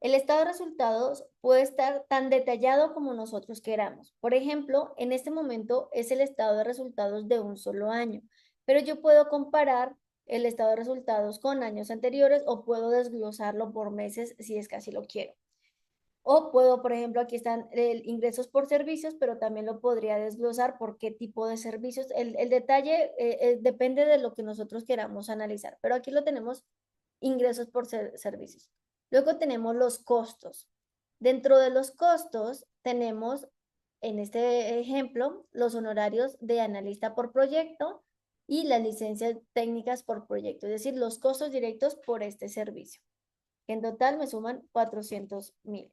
El estado de resultados puede estar tan detallado como nosotros queramos. Por ejemplo, en este momento es el estado de resultados de un solo año, pero yo puedo comparar el estado de resultados con años anteriores o puedo desglosarlo por meses si es que así lo quiero. O puedo, por ejemplo, aquí están ingresos por servicios, pero también lo podría desglosar por qué tipo de servicios. El detalle depende de lo que nosotros queramos analizar, pero aquí lo tenemos ingresos por servicios. Luego tenemos los costos. Dentro de los costos tenemos, en este ejemplo, los honorarios de analista por proyecto y las licencias técnicas por proyecto, es decir, los costos directos por este servicio. En total me suman 400.000.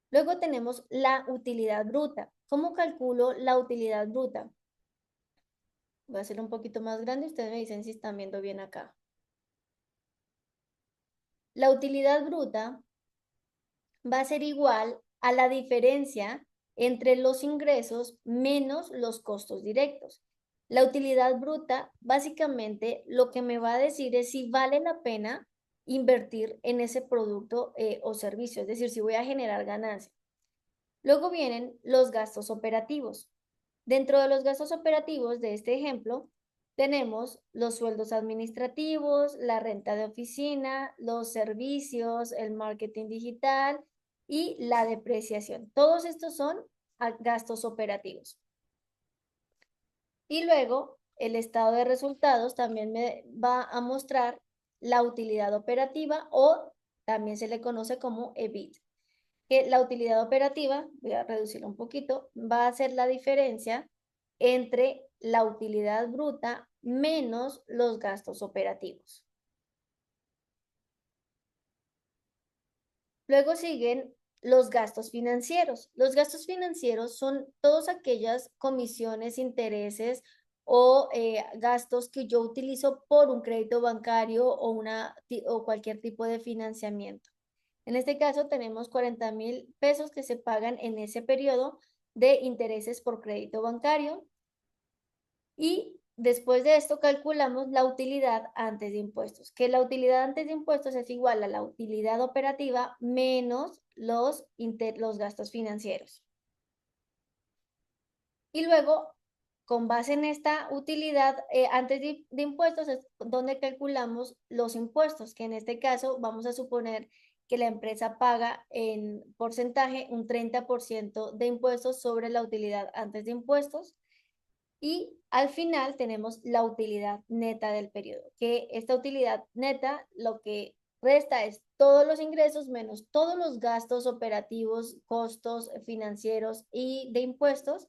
Luego tenemos la utilidad bruta. ¿Cómo calculo la utilidad bruta? Voy a hacerlo un poquito más grande, ustedes me dicen si están viendo bien acá. La utilidad bruta va a ser igual a la diferencia entre los ingresos menos los costos directos. La utilidad bruta, básicamente, lo que me va a decir es si vale la pena invertir en ese producto o servicio, es decir, si voy a generar ganancia. Luego vienen los gastos operativos. Dentro de los gastos operativos de este ejemplo, tenemos los sueldos administrativos, la renta de oficina, los servicios, el marketing digital y la depreciación. Todos estos son gastos operativos. Y luego el estado de resultados también me va a mostrar la utilidad operativa o también se le conoce como EBIT. Que la utilidad operativa, voy a reducirlo un poquito, va a ser la diferencia entre la utilidad bruta menos los gastos operativos. Luego siguen los gastos financieros. Los gastos financieros son todas aquellas comisiones, intereses o gastos que yo utilizo por un crédito bancario o cualquier tipo de financiamiento. En este caso tenemos 40.000 pesos que se pagan en ese periodo de intereses por crédito bancario y después de esto calculamos la utilidad antes de impuestos, que la utilidad antes de impuestos es igual a la utilidad operativa menos los gastos financieros. Y luego, con base en esta utilidad antes de impuestos es donde calculamos los impuestos, que en este caso vamos a suponer que la empresa paga en porcentaje un 30% de impuestos sobre la utilidad antes de impuestos. Y al final tenemos la utilidad neta del periodo, que esta utilidad neta lo que resta es todos los ingresos menos todos los gastos operativos, costos financieros y de impuestos.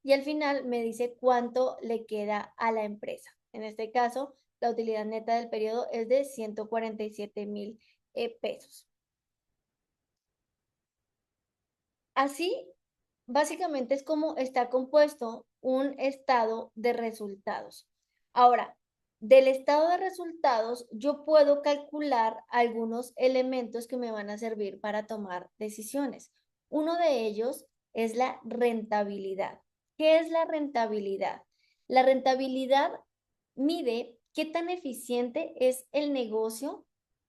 Y al final me dice cuánto le queda a la empresa. En este caso, la utilidad neta del periodo es de 147.000 pesos. Así, básicamente es como está compuesto un estado de resultados. Ahora, del estado de resultados, yo puedo calcular algunos elementos que me van a servir para tomar decisiones. Uno de ellos es la rentabilidad. ¿Qué es la rentabilidad? La rentabilidad mide qué tan eficiente es el negocio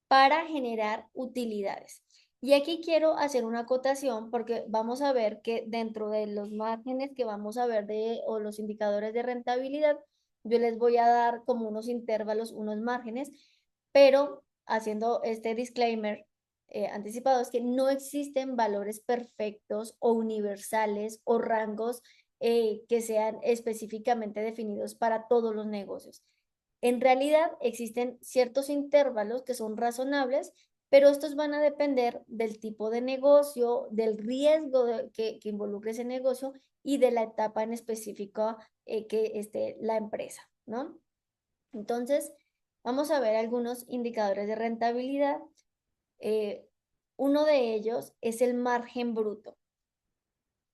para generar utilidades. Y aquí quiero hacer una acotación porque vamos a ver que dentro de los márgenes que vamos a ver o los indicadores de rentabilidad, yo les voy a dar como unos intervalos, unos márgenes, pero haciendo este disclaimer anticipado es que no existen valores perfectos o universales o rangos que sean específicamente definidos para todos los negocios. En realidad existen ciertos intervalos que son razonables, pero estos van a depender del tipo de negocio, del riesgo que involucre ese negocio y de la etapa en específico que esté la empresa, ¿no? Entonces, vamos a ver algunos indicadores de rentabilidad. Uno de ellos es el margen bruto.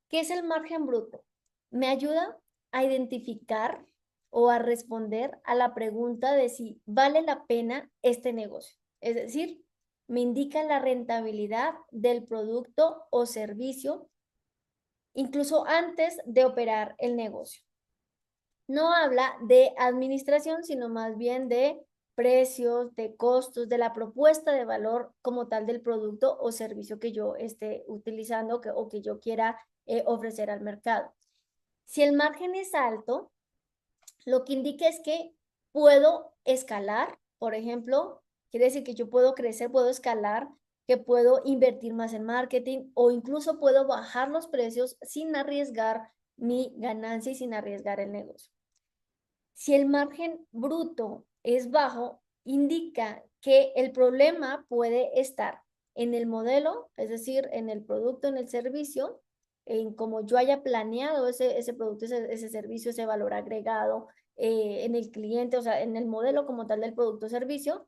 ¿Qué es el margen bruto? Me ayuda a identificar o a responder a la pregunta de si vale la pena este negocio. Es decir, me indica la rentabilidad del producto o servicio incluso antes de operar el negocio. No habla de administración, sino más bien de precios, de costos, de la propuesta de valor como tal del producto o servicio que yo esté utilizando o que yo quiera ofrecer al mercado. Si el margen es alto, lo que indica es que puedo escalar, por ejemplo, quiere decir que yo puedo crecer, puedo escalar, que puedo invertir más en marketing o incluso puedo bajar los precios sin arriesgar mi ganancia y sin arriesgar el negocio. Si el margen bruto es bajo, indica que el problema puede estar en el modelo, es decir, en el producto, en el servicio, en cómo yo haya planeado ese producto, ese servicio, ese valor agregado, en el cliente, o sea, en el modelo como tal del producto o servicio,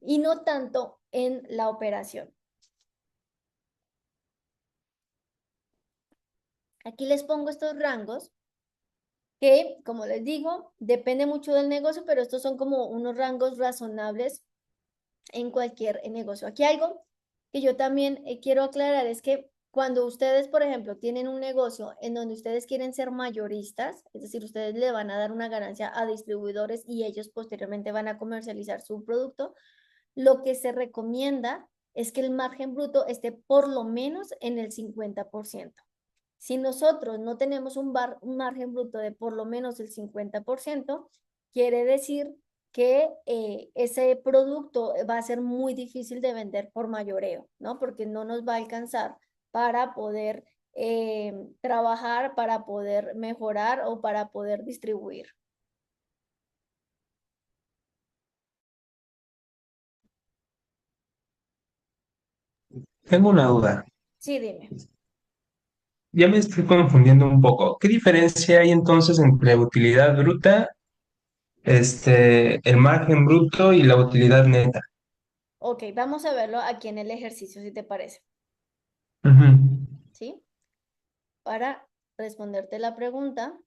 y no tanto en la operación. Aquí les pongo estos rangos que, como les digo, depende mucho del negocio, pero estos son como unos rangos razonables en cualquier negocio. Aquí algo que yo también quiero aclarar es que cuando ustedes, por ejemplo, tienen un negocio en donde ustedes quieren ser mayoristas, es decir, ustedes le van a dar una ganancia a distribuidores y ellos posteriormente van a comercializar su producto, lo que se recomienda es que el margen bruto esté por lo menos en el 50%. Si nosotros no tenemos un margen bruto de por lo menos el 50%, quiere decir que ese producto va a ser muy difícil de vender por mayoreo, ¿no? Porque no nos va a alcanzar para poder trabajar, para poder mejorar o para poder distribuir. Tengo una duda. Sí, dime. Ya me estoy confundiendo un poco. ¿Qué diferencia hay entonces entre utilidad bruta, el margen bruto y la utilidad neta? Ok, vamos a verlo aquí en el ejercicio, si te parece, Ujú. ¿sí? Para responderte la pregunta.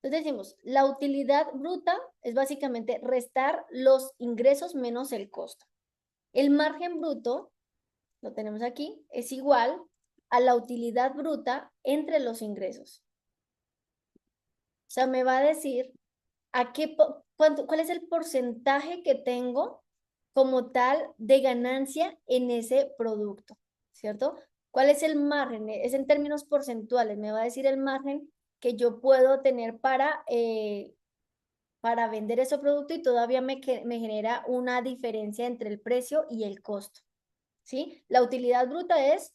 Entonces decimos, la utilidad bruta es básicamente restar los ingresos menos el costo. El margen bruto, lo tenemos aquí, es igual a la utilidad bruta entre los ingresos. O sea, me va a decir cuál es el porcentaje que tengo como tal de ganancia en ese producto, ¿cierto? ¿Cuál es el margen? Es en términos porcentuales, me va a decir el margen que yo puedo tener para vender ese producto y todavía me genera una diferencia entre el precio y el costo, ¿sí? La utilidad bruta es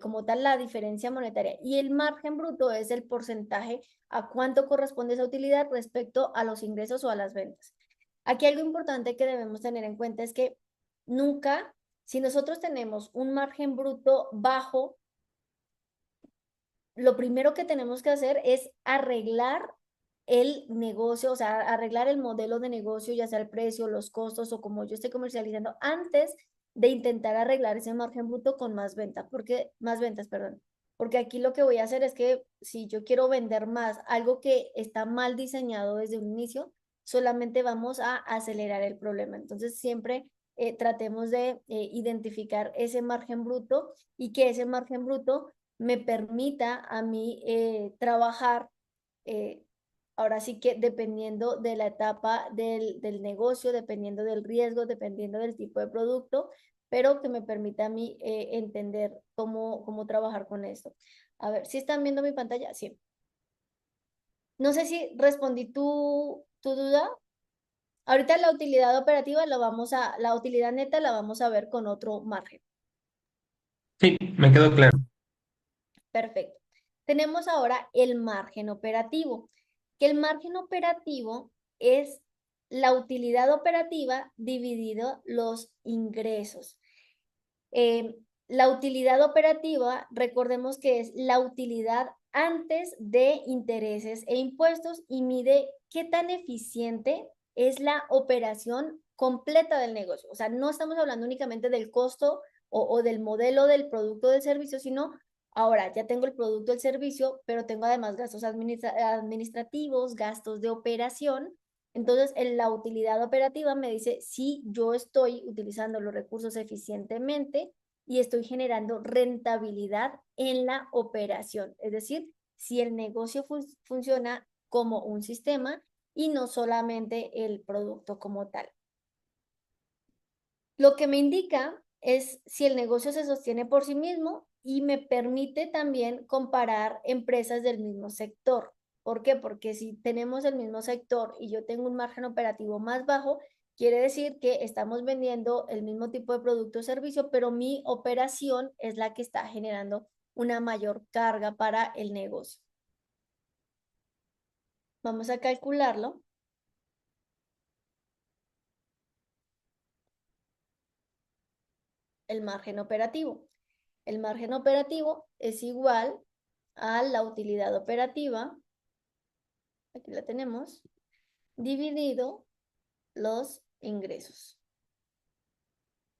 como tal la diferencia monetaria y el margen bruto es el porcentaje a cuánto corresponde esa utilidad respecto a los ingresos o a las ventas. Aquí algo importante que debemos tener en cuenta es que nunca, si nosotros tenemos un margen bruto bajo, lo primero que tenemos que hacer es arreglar el negocio, o sea, arreglar el modelo de negocio, ya sea el precio, los costos o como yo esté comercializando, antes de intentar arreglar ese margen bruto con más ventas, perdón. Porque aquí lo que voy a hacer es que si yo quiero vender más, algo que está mal diseñado desde un inicio, solamente vamos a acelerar el problema. Entonces, siempre tratemos de identificar ese margen bruto y que ese margen bruto me permita a mí trabajar, eh, ahora sí que dependiendo de la etapa del negocio, dependiendo del riesgo, dependiendo del tipo de producto, pero que me permita a mí entender cómo trabajar con esto. A ver, ¿sí están viendo mi pantalla? Sí. No sé si respondí tu duda. Ahorita la utilidad operativa la utilidad neta la vamos a ver con otro margen. Sí, me quedó claro. Perfecto. Tenemos ahora el margen operativo, que el margen operativo es la utilidad operativa dividido los ingresos. La utilidad operativa, recordemos que es la utilidad antes de intereses e impuestos y mide qué tan eficiente es la operación completa del negocio. O sea, no estamos hablando únicamente del costo o del modelo del producto o del servicio, sino ahora ya tengo el producto o el servicio, pero tengo además gastos administrativos, gastos de operación. Entonces, en la utilidad operativa me dice si yo estoy utilizando los recursos eficientemente y estoy generando rentabilidad en la operación. Es decir, si el negocio funciona como un sistema y no solamente el producto como tal. Lo que me indica es si el negocio se sostiene por sí mismo y me permite también comparar empresas del mismo sector. ¿Por qué? Porque si tenemos el mismo sector y yo tengo un margen operativo más bajo, quiere decir que estamos vendiendo el mismo tipo de producto o servicio, pero mi operación es la que está generando una mayor carga para el negocio. Vamos a calcularlo. El margen operativo. El margen operativo es igual a la utilidad operativa, aquí la tenemos, dividido los ingresos.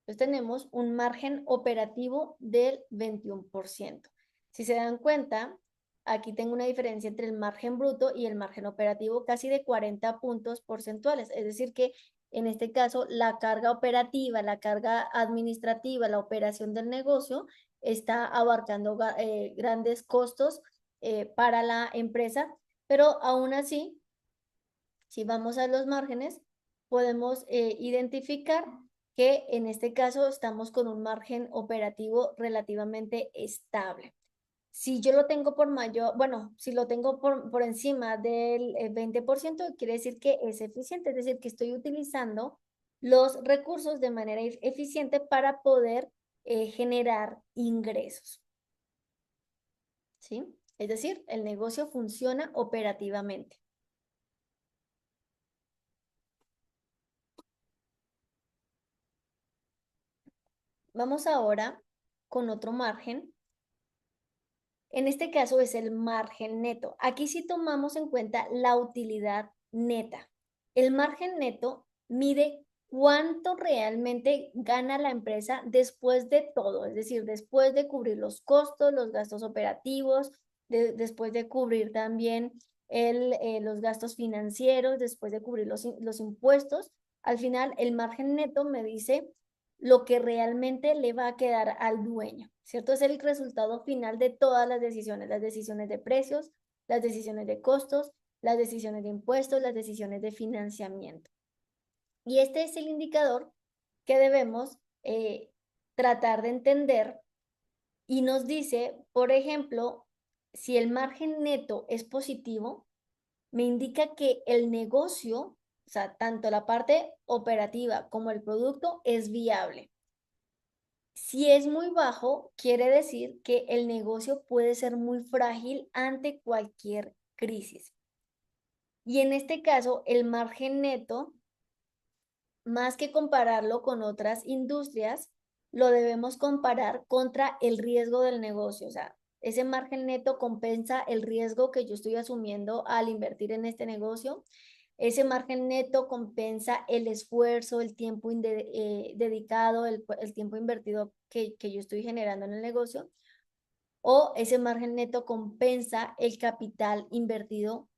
Entonces tenemos un margen operativo del 21%. Si se dan cuenta, aquí tengo una diferencia entre el margen bruto y el margen operativo casi de 40 puntos porcentuales. Es decir que en este caso la carga operativa, la carga administrativa, la operación del negocio está abarcando grandes costos para la empresa, pero aún así, si vamos a los márgenes, podemos identificar que en este caso estamos con un margen operativo relativamente estable. Si yo lo tengo por mayor, bueno, si lo tengo por encima del 20%, quiere decir que es eficiente, es decir, que estoy utilizando los recursos de manera eficiente para poder generar ingresos. ¿Sí? Es decir, el negocio funciona operativamente. Vamos ahora con otro margen. En este caso es el margen neto. Aquí sí tomamos en cuenta la utilidad neta. El margen neto mide cuánto realmente gana la empresa después de todo, es decir, después de cubrir los costos, los gastos operativos, después de cubrir también los gastos financieros, después de cubrir los impuestos. Al final, el margen neto me dice lo que realmente le va a quedar al dueño, ¿cierto? Es el resultado final de todas las decisiones de precios, las decisiones de costos, las decisiones de impuestos, las decisiones de financiamiento. Y este es el indicador que debemos tratar de entender y nos dice, por ejemplo, si el margen neto es positivo, me indica que el negocio, o sea, tanto la parte operativa como el producto es viable. Si es muy bajo, quiere decir que el negocio puede ser muy frágil ante cualquier crisis. Y en este caso, el margen neto, más que compararlo con otras industrias, lo debemos comparar contra el riesgo del negocio. O sea, ese margen neto compensa el riesgo que yo estoy asumiendo al invertir en este negocio. Ese margen neto compensa el esfuerzo, el tiempo dedicado, el tiempo invertido que yo estoy generando en el negocio. O ese margen neto compensa el capital invertido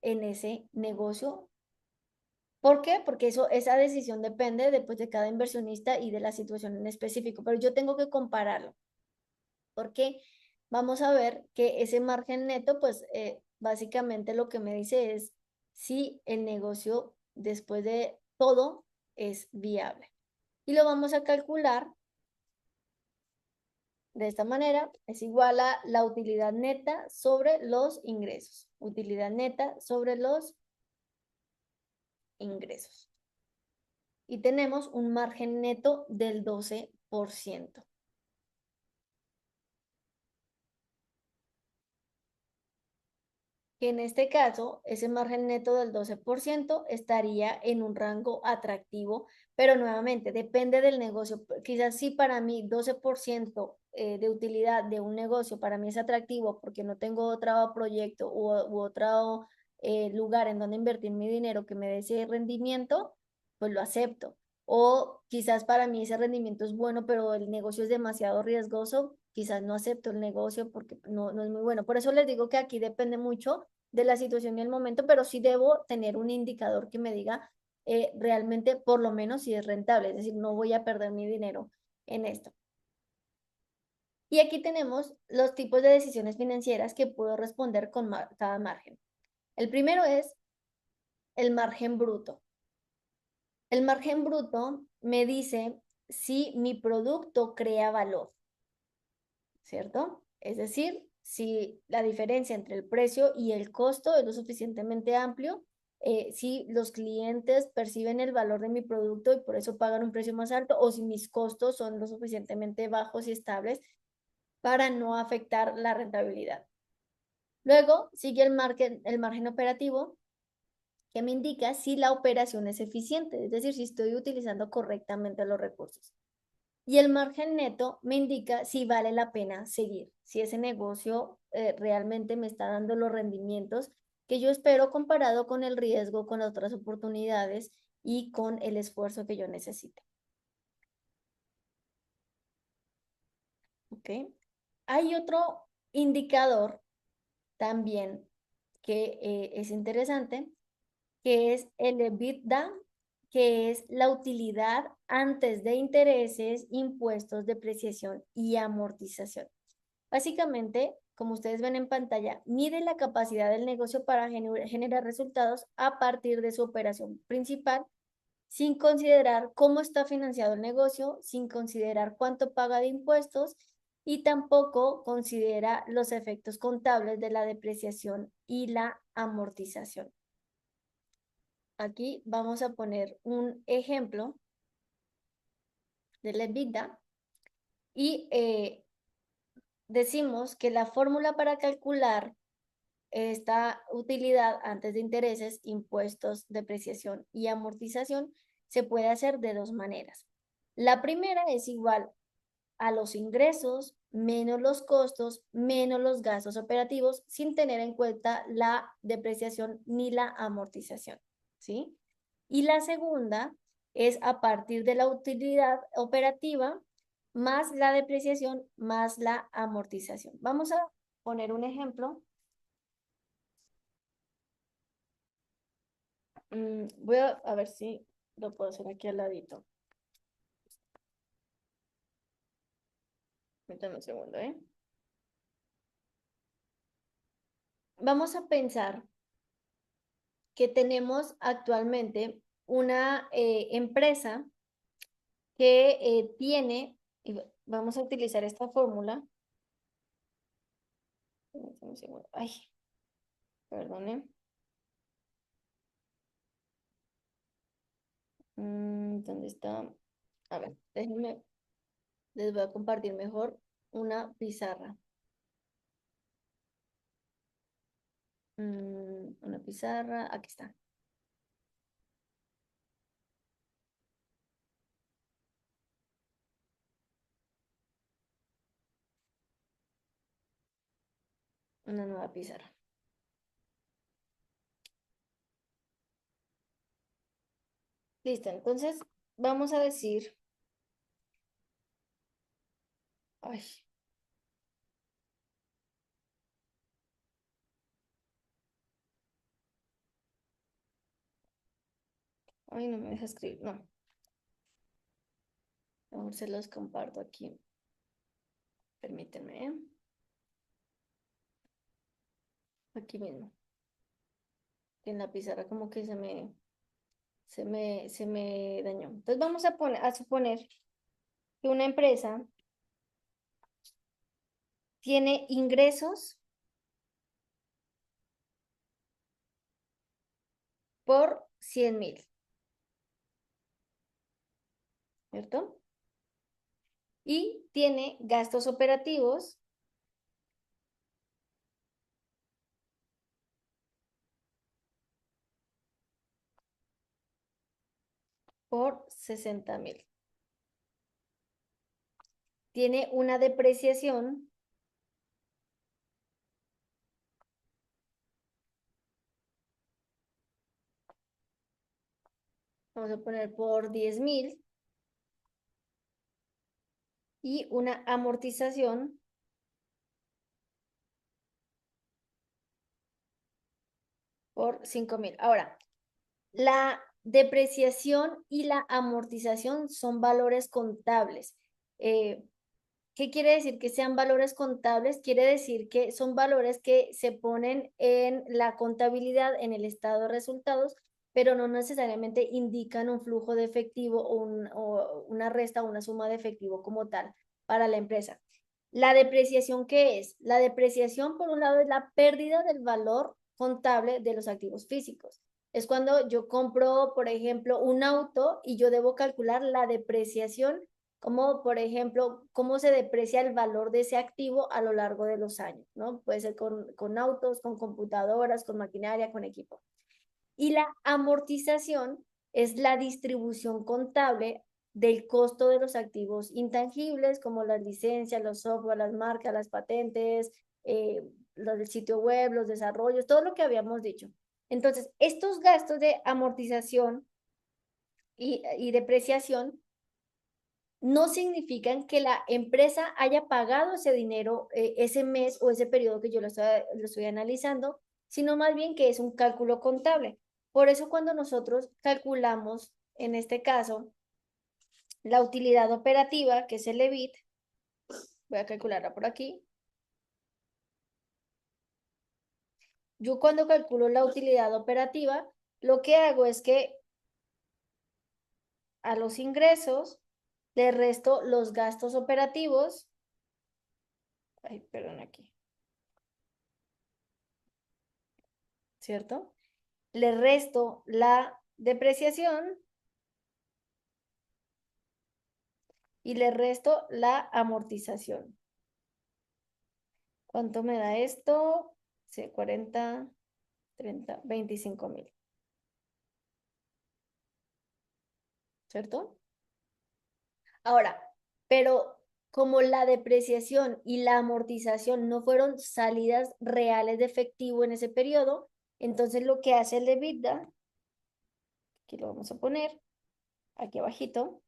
en ese negocio. ¿Por qué? Porque esa decisión depende después de cada inversionista y de la situación en específico, pero yo tengo que compararlo, porque vamos a ver que ese margen neto, pues básicamente lo que me dice es si el negocio después de todo es viable. Y lo vamos a calcular de esta manera, es igual a la utilidad neta sobre los ingresos. Utilidad neta sobre los ingresos. Y tenemos un margen neto del 12%. Que en este caso, ese margen neto del 12% estaría en un rango atractivo, pero nuevamente depende del negocio. Quizás sí para mí 12% de utilidad de un negocio para mí es atractivo porque no tengo otro proyecto u otro lugar en donde invertir mi dinero que me dé ese rendimiento, pues lo acepto. O quizás para mí ese rendimiento es bueno, pero el negocio es demasiado riesgoso, quizás no acepto el negocio porque no es muy bueno. Por eso les digo que aquí depende mucho de la situación y el momento, pero sí debo tener un indicador que me diga realmente por lo menos si es rentable, es decir, no voy a perder mi dinero en esto. Y aquí tenemos los tipos de decisiones financieras que puedo responder con cada margen. El primero es el margen bruto. El margen bruto me dice si mi producto crea valor, ¿cierto? Es decir, si la diferencia entre el precio y el costo es lo suficientemente amplio, si los clientes perciben el valor de mi producto y por eso pagan un precio más alto, o si mis costos son lo suficientemente bajos y estables para no afectar la rentabilidad. Luego sigue el margen operativo, que me indica si la operación es eficiente, es decir, si estoy utilizando correctamente los recursos. Y el margen neto me indica si vale la pena seguir, si ese negocio realmente me está dando los rendimientos que yo espero comparado con el riesgo, con otras oportunidades y con el esfuerzo que yo necesite. ¿Ok? Hay otro indicador también que es interesante, que es el EBITDA, que es la utilidad antes de intereses, impuestos, depreciación y amortización. Básicamente, como ustedes ven en pantalla, mide la capacidad del negocio para generar resultados a partir de su operación principal, sin considerar cómo está financiado el negocio, sin considerar cuánto paga de impuestos y tampoco considera los efectos contables de la depreciación y la amortización. Aquí vamos a poner un ejemplo de la EBITDA y decimos que la fórmula para calcular esta utilidad antes de intereses, impuestos, depreciación y amortización se puede hacer de dos maneras. La primera es igual a los ingresos menos los costos menos los gastos operativos sin tener en cuenta la depreciación ni la amortización, ¿sí? Y la segunda es a partir de la utilidad operativa más la depreciación más la amortización. Vamos a poner un ejemplo. Voy a ver si lo puedo hacer aquí al ladito. Permítame un segundo, ¿eh? Vamos a pensar que tenemos actualmente una empresa que tiene, y vamos a utilizar esta fórmula. Permítame un segundo. Ay, perdone. ¿Dónde está? A ver, déjenme, les voy a compartir mejor una pizarra. Una pizarra, aquí está. Una nueva pizarra. Listo, entonces vamos a decir, ay, ay, no me deja escribir, no. Mejor se los comparto aquí. Permítanme, ¿eh? Aquí mismo. En la pizarra como que se me dañó. Entonces vamos a suponer que una empresa tiene ingresos por 100.000, ¿cierto? Y tiene gastos operativos por 60.000. Tiene una depreciación vamos a poner por 10.000 y una amortización por 5.000. Ahora, la depreciación y la amortización son valores contables. ¿Qué quiere decir que sean valores contables? Quiere decir que son valores que se ponen en la contabilidad, en el estado de resultados, pero no necesariamente indican un flujo de efectivo o una resta o una suma de efectivo como tal para la empresa. ¿La depreciación qué es? La depreciación, por un lado, es la pérdida del valor contable de los activos físicos. Es cuando yo compro, por ejemplo, un auto y yo debo calcular la depreciación, como por ejemplo, cómo se deprecia el valor de ese activo a lo largo de los años, ¿no? Puede ser con autos, con computadoras, con maquinaria, con equipo. Y la amortización es la distribución contable del costo de los activos intangibles, como las licencias, los software, las marcas, las patentes, los del sitio web, los desarrollos, todo lo que habíamos dicho. Entonces, estos gastos de amortización y depreciación no significan que la empresa haya pagado ese dinero ese mes o ese periodo que yo lo estoy analizando, sino más bien que es un cálculo contable. Por eso cuando nosotros calculamos, en este caso, la utilidad operativa, que es el EBIT, voy a calcularla por aquí. Yo cuando calculo la utilidad operativa, lo que hago es que a los ingresos le resto los gastos operativos. Ay, perdón aquí. ¿Cierto? Le resto la depreciación y le resto la amortización. ¿Cuánto me da esto? Sí, 40, 30, 25,000. ¿Cierto? Ahora, pero como la depreciación y la amortización no fueron salidas reales de efectivo en ese periodo, entonces lo que hace el EBITDA, aquí lo vamos a poner, aquí abajito,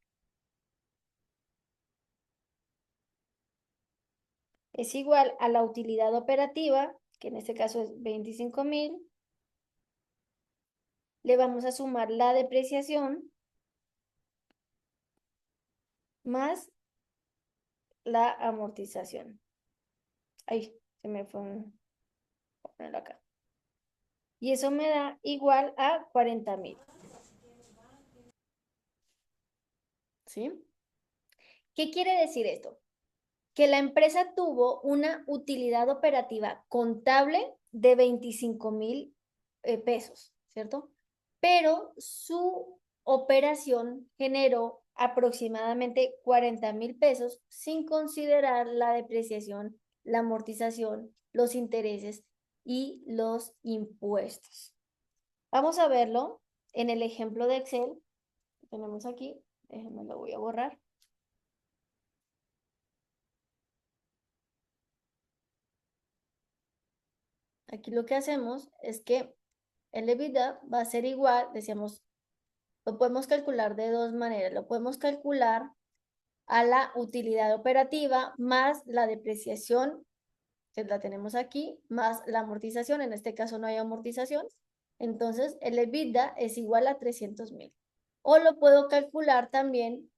es igual a la utilidad operativa, que en este caso es 25,000, le vamos a sumar la depreciación más la amortización. Ahí, se me fue voy a ponerlo acá. Y eso me da igual a 40,000. ¿Sí? ¿Qué quiere decir esto? Que la empresa tuvo una utilidad operativa contable de 25,000 pesos, ¿cierto? Pero su operación generó aproximadamente 40,000 pesos sin considerar la depreciación, la amortización, los intereses y los impuestos. Vamos a verlo en el ejemplo de Excel que tenemos aquí. Déjenme lo voy a borrar. Aquí lo que hacemos es que el EBITDA va a ser igual, decíamos, lo podemos calcular de dos maneras. Lo podemos calcular a la utilidad operativa más la depreciación, que la tenemos aquí, más la amortización. En este caso no hay amortización. Entonces, el EBITDA es igual a 300,000. O lo puedo calcular también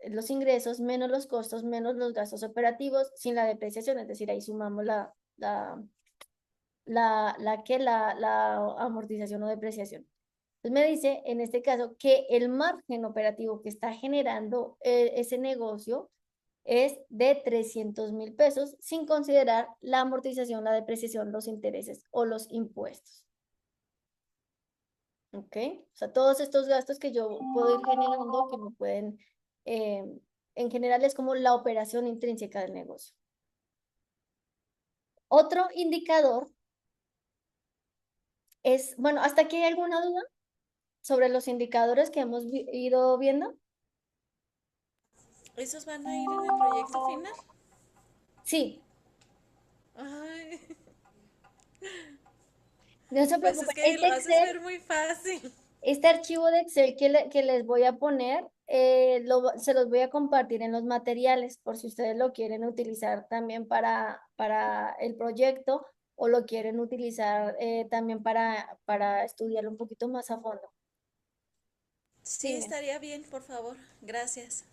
los ingresos menos los costos menos los gastos operativos sin la depreciación. Es decir, ahí sumamos la amortización o depreciación. Entonces me dice, en este caso, que el margen operativo que está generando ese negocio es de 300,000 pesos sin considerar la amortización, la depreciación, los intereses o los impuestos. ¿Ok? O sea, todos estos gastos que yo puedo ir generando, que me pueden, en general es como la operación intrínseca del negocio. Otro indicador es, bueno, ¿hasta aquí hay alguna duda sobre los indicadores que hemos ido viendo? ¿Esos van a ir en el proyecto final? Sí, Ay, no se pues es preocupen. que lo haces ver muy fácil. Este archivo de Excel que les voy a poner, se los voy a compartir en los materiales por si ustedes lo quieren utilizar también para el proyecto o lo quieren utilizar también para estudiarlo un poquito más a fondo. Sí, Dime. estaría bien, por favor. Gracias.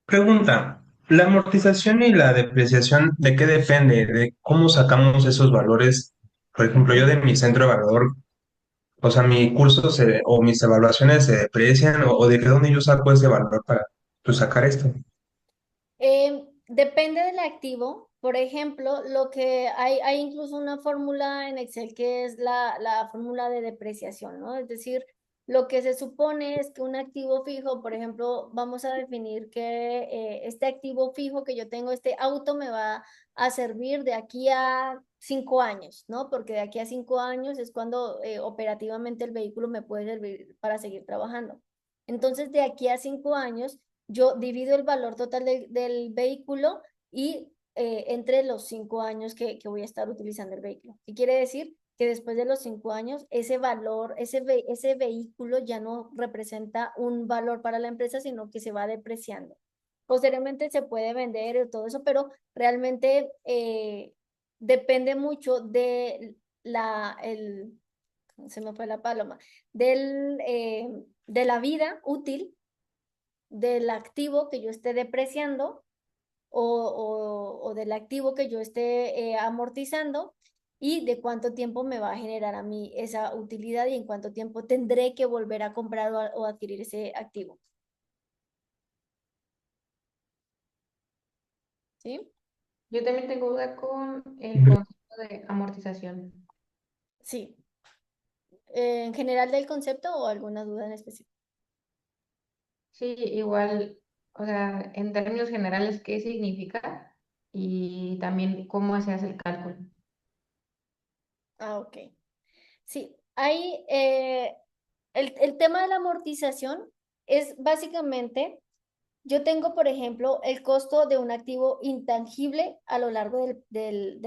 Pregunta, ¿la amortización y la depreciación de qué depende? ¿De cómo sacamos esos valores? Por ejemplo, yo de mi centro evaluador, O sea, mi curso o mis evaluaciones se deprecian o de qué dónde yo saco ese valor para pues, sacar esto. Depende del activo. Por ejemplo, lo que hay incluso una fórmula en Excel que es la fórmula de depreciación, ¿no? Es decir, lo que se supone es que un activo fijo, por ejemplo, vamos a definir que este activo fijo que yo tengo, este auto me va a servir de aquí a 5 años, ¿no? Porque de aquí a 5 años es cuando operativamente el vehículo me puede servir para seguir trabajando. Entonces, de aquí a 5 años yo divido el valor total del vehículo y entre los 5 años que voy a estar utilizando el vehículo. ¿Qué quiere decir? Que después de los 5 años, ese valor, ese vehículo ya no representa un valor para la empresa, sino que se va depreciando. Posteriormente se puede vender y todo eso, pero realmente depende mucho de se me fue la paloma, de la vida útil del activo que yo esté depreciando o del activo que yo esté amortizando y de cuánto tiempo me va a generar a mí esa utilidad y en cuánto tiempo tendré que volver a comprar o adquirir ese activo. ¿Sí? Yo también tengo duda con el concepto de amortización. Sí. ¿En general del concepto o alguna duda en específico? Sí, igual, o sea, en términos generales, ¿qué significa? Y también cómo se hace el cálculo. Ah, ok. Sí, hay el tema de la amortización es básicamente, yo tengo, por ejemplo, el costo de un activo intangible a lo largo del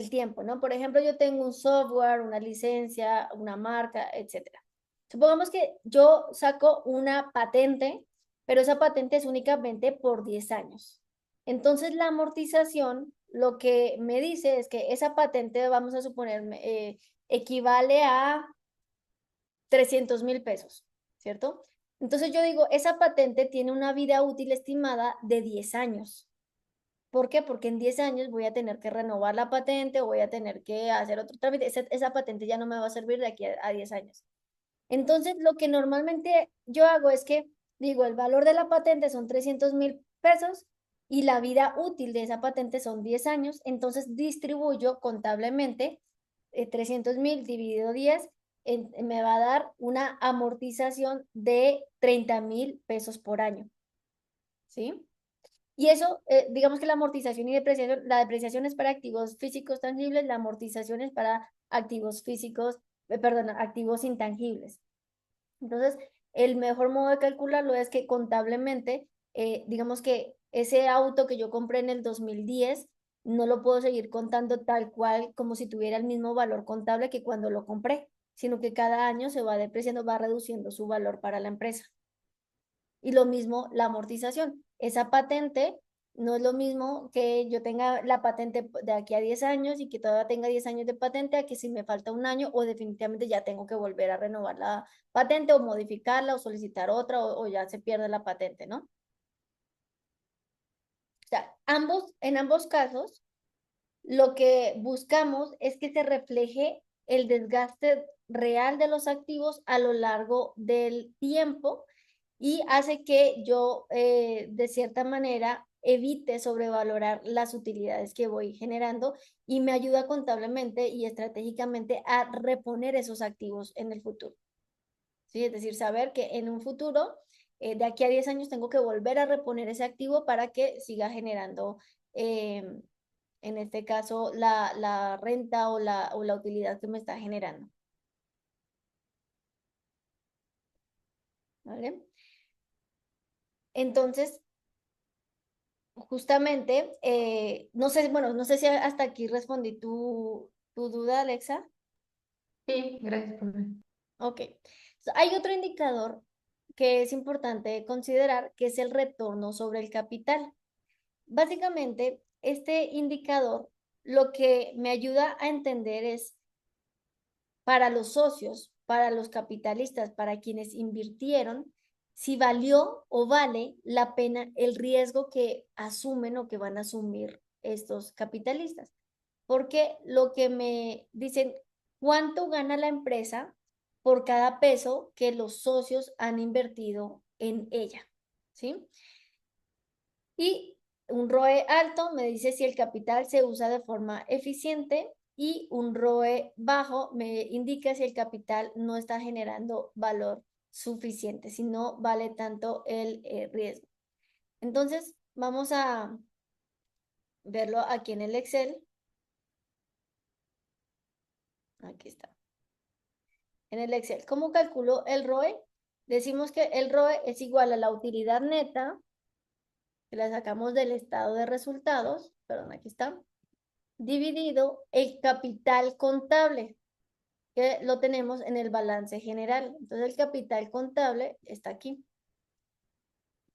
tiempo, ¿no? Por ejemplo, yo tengo un software, una licencia, una marca, etcétera. Supongamos que yo saco una patente, pero esa patente es únicamente por 10 años. Entonces, la amortización lo que me dice es que esa patente, vamos a suponer, equivale a 300.000 pesos, ¿cierto? Entonces yo digo, esa patente tiene una vida útil estimada de 10 años. ¿Por qué? Porque en 10 años voy a tener que renovar la patente o voy a tener que hacer otro trámite. Esa patente ya no me va a servir de aquí a 10 años. Entonces, lo que normalmente yo hago es que digo, el valor de la patente son 300.000 pesos y la vida útil de esa patente son 10 años. Entonces, distribuyo contablemente 300.000 dividido 10 me va a dar una amortización de 30.000 pesos por año. ¿Sí? Y eso, digamos que la amortización y depreciación, la depreciación es para activos físicos tangibles, la amortización es para activos físicos, perdón, activos intangibles. Entonces, el mejor modo de calcularlo es que contablemente, digamos que ese auto que yo compré en el 2010 no lo puedo seguir contando tal cual como si tuviera el mismo valor contable que cuando lo compré, sino que cada año se va depreciando, va reduciendo su valor para la empresa. Y lo mismo la amortización. Esa patente no es lo mismo que yo tenga la patente de aquí a 10 años y que todavía tenga 10 años de patente a que si me falta un año o definitivamente ya tengo que volver a renovar la patente o modificarla o solicitar otra o ya se pierde la patente, ¿no? O sea, en ambos casos, lo que buscamos es que se refleje el desgaste real de los activos a lo largo del tiempo y hace que yo, de cierta manera, evite sobrevalorar las utilidades que voy generando y me ayuda contablemente y estratégicamente a reponer esos activos en el futuro. ¿Sí? Es decir, saber que en un futuro, de aquí a 10 años, tengo que volver a reponer ese activo para que siga generando, en este caso, la renta o la utilidad que me está generando. ¿Vale? Entonces, justamente, no sé, bueno, no sé si hasta aquí respondí tu duda, Alexa. Sí, gracias por ver. Ok. Hay otro indicador que es importante considerar, que es el retorno sobre el capital. Básicamente, este indicador lo que me ayuda a entender es para los socios, para los capitalistas, para quienes invirtieron, si valió o vale la pena el riesgo que asumen o que van a asumir estos capitalistas. Porque lo que me dicen, cuánto gana la empresa por cada peso que los socios han invertido en ella, ¿sí? Y un ROE alto me dice si el capital se usa de forma eficiente y un ROE bajo me indica si el capital no está generando valor suficiente, si no vale tanto el riesgo. Entonces, vamos a verlo aquí en el Excel. Aquí está. En el Excel, ¿cómo calculo el ROE? Decimos que el ROE es igual a la utilidad neta, que la sacamos del estado de resultados, perdón, aquí está, dividido el capital contable, que lo tenemos en el balance general. Entonces el capital contable está aquí.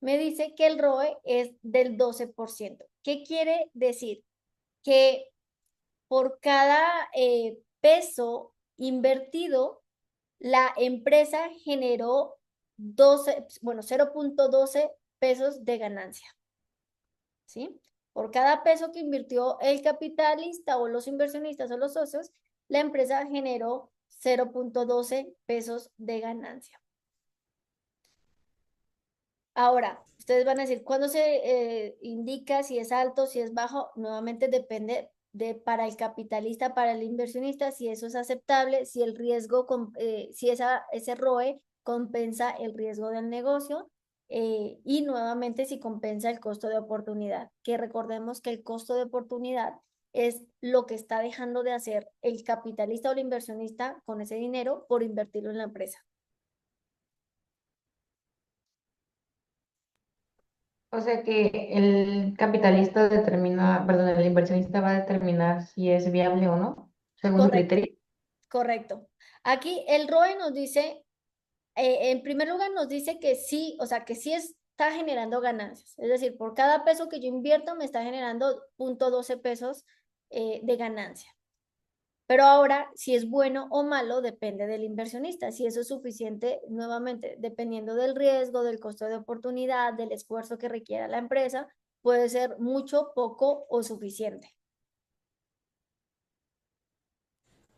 Me dice que el ROE es del 12%. ¿Qué quiere decir? Que por cada peso invertido, la empresa generó 0.12 pesos de ganancia, ¿sí? Por cada peso que invirtió el capitalista o los inversionistas o los socios, la empresa generó 0.12 pesos de ganancia. Ahora, ustedes van a decir, ¿cuándo se indica si es alto, si es bajo? Nuevamente depende de para el capitalista, para el inversionista, si eso es aceptable, si el riesgo, si ese ROE compensa el riesgo del negocio y nuevamente si compensa el costo de oportunidad, que recordemos que el costo de oportunidad es lo que está dejando de hacer el capitalista o el inversionista con ese dinero por invertirlo en la empresa. O sea que el capitalista determina, perdón, el inversionista va a determinar si es viable o no, según su Correcto. criterio. Correcto. Aquí el ROE nos dice, en primer lugar nos dice que sí, o sea, que sí está generando ganancias. Es decir, por cada peso que yo invierto me está generando 0.12 pesos de ganancia. Pero ahora, si es bueno o malo, depende del inversionista. Si eso es suficiente, nuevamente, dependiendo del riesgo, del costo de oportunidad, del esfuerzo que requiera la empresa, puede ser mucho, poco o suficiente.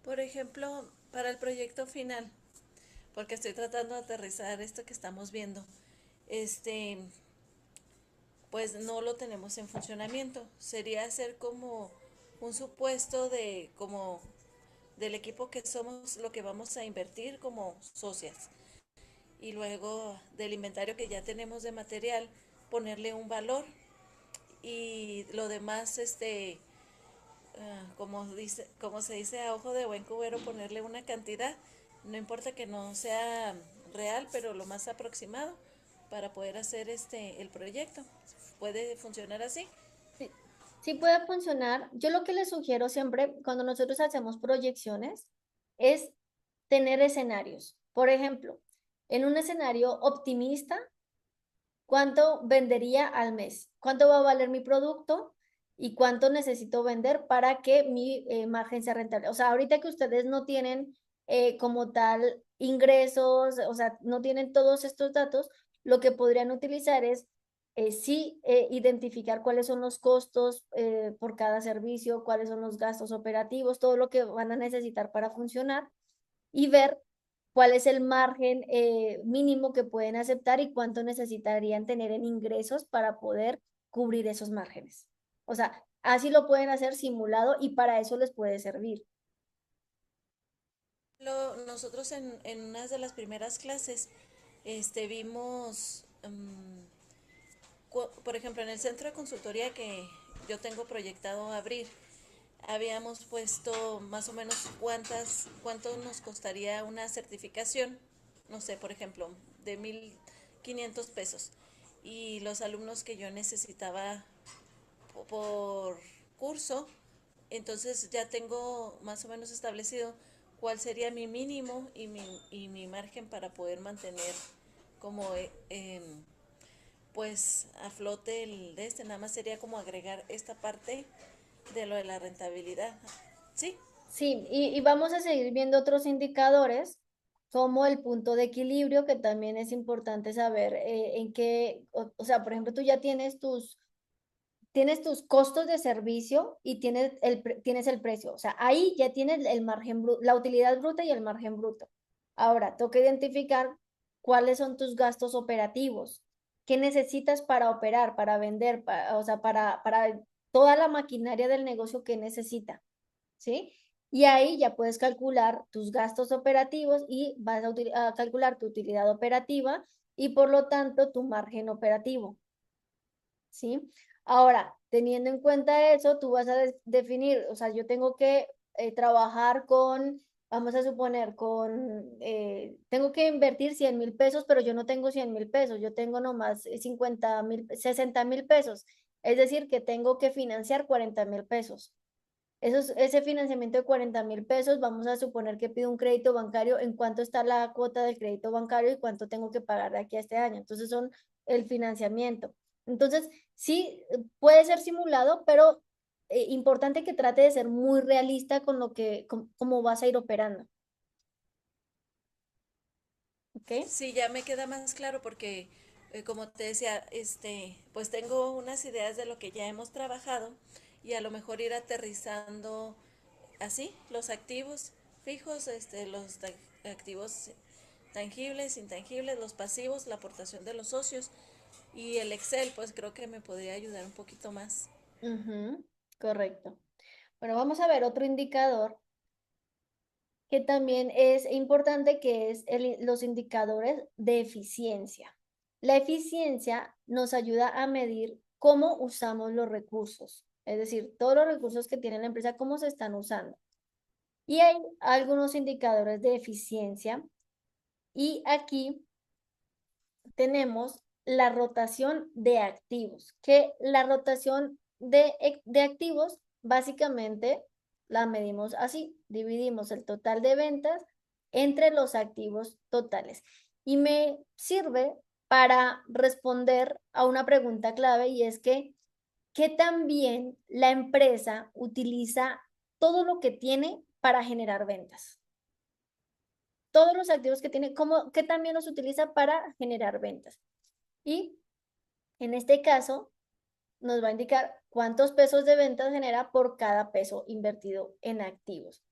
Por ejemplo, para el proyecto final, porque estoy tratando de aterrizar esto que estamos viendo, este, pues no lo tenemos en funcionamiento. Sería hacer como un supuesto de como del equipo que somos lo que vamos a invertir como socias. Y luego del inventario que ya tenemos de material, ponerle un valor y lo demás, como se dice a ojo de buen cubero, ponerle una cantidad, no importa que no sea real, pero lo más aproximado para poder hacer el proyecto. ¿Puede funcionar así? Sí, sí puede funcionar. Yo lo que les sugiero siempre cuando nosotros hacemos proyecciones es tener escenarios. Por ejemplo, en un escenario optimista, ¿cuánto vendería al mes? ¿Cuánto va a valer mi producto? ¿Y cuánto necesito vender para que mi margen sea rentable? O sea, ahorita que ustedes no tienen como tal ingresos, o sea, no tienen todos estos datos, lo que podrían utilizar es sí identificar cuáles son los costos por cada servicio, cuáles son los gastos operativos, todo lo que van a necesitar para funcionar y ver cuál es el margen mínimo que pueden aceptar y cuánto necesitarían tener en ingresos para poder cubrir esos márgenes. O sea, así lo pueden hacer simulado y para eso les puede servir. Nosotros en una de las primeras clases vimos, por ejemplo, en el centro de consultoría que yo tengo proyectado abrir, habíamos puesto más o menos cuánto nos costaría una certificación, no sé, por ejemplo, de 1,500 pesos. Y los alumnos que yo necesitaba por curso, entonces ya tengo más o menos establecido cuál sería mi mínimo y mi margen para poder mantener como pues a flote el de nada más sería como agregar esta parte de lo de la rentabilidad. ¿Sí? Sí, y vamos a seguir viendo otros indicadores como el punto de equilibrio, que también es importante saber en qué, o sea, por ejemplo, tú ya tienes tienes tus costos de servicio y tienes el precio. O sea, ahí ya tienes el margen la utilidad bruta y el margen bruto. Ahora, toca identificar cuáles son tus gastos operativos. ¿Qué necesitas para operar, para vender, o sea, para toda la maquinaria del negocio que necesita? ¿Sí? Y ahí ya puedes calcular tus gastos operativos y vas a calcular tu utilidad operativa y por lo tanto tu margen operativo. ¿Sí? Ahora, teniendo en cuenta eso, tú vas a definir, o sea, yo tengo que trabajar con, vamos a suponer, tengo que invertir 100,000 pesos, pero yo no tengo 100,000 pesos, yo tengo nomás 50,000, 60,000 pesos. Es decir, que tengo que financiar 40,000 pesos. Ese financiamiento de 40,000 pesos, vamos a suponer que pido un crédito bancario, ¿en cuánto está la cuota del crédito bancario y cuánto tengo que pagar de aquí a este año? Entonces son el financiamiento. Entonces, sí, puede ser simulado, pero importante que trate de ser muy realista con cómo vas a ir operando. ¿Ok? Sí, ya me queda más claro porque, como te decía, pues tengo unas ideas de lo que ya hemos trabajado y a lo mejor ir aterrizando así los activos fijos, activos tangibles, intangibles, los pasivos, la aportación de los socios y el Excel, pues creo que me podría ayudar un poquito más. Ujú, correcto. Bueno, vamos a ver otro indicador que también es importante, que es los indicadores de eficiencia. La eficiencia nos ayuda a medir cómo usamos los recursos, es decir, todos los recursos que tiene la empresa, cómo se están usando. Y hay algunos indicadores de eficiencia y aquí tenemos la rotación de activos, que la rotación de activos básicamente la medimos así, dividimos el total de ventas entre los activos totales. Y me sirve para responder a una pregunta clave y es que, ¿qué también la empresa utiliza todo lo que tiene para generar ventas? Todos los activos que tiene, ¿qué también los utiliza para generar ventas? Y en este caso nos va a indicar cuántos pesos de ventas genera por cada peso invertido en activos.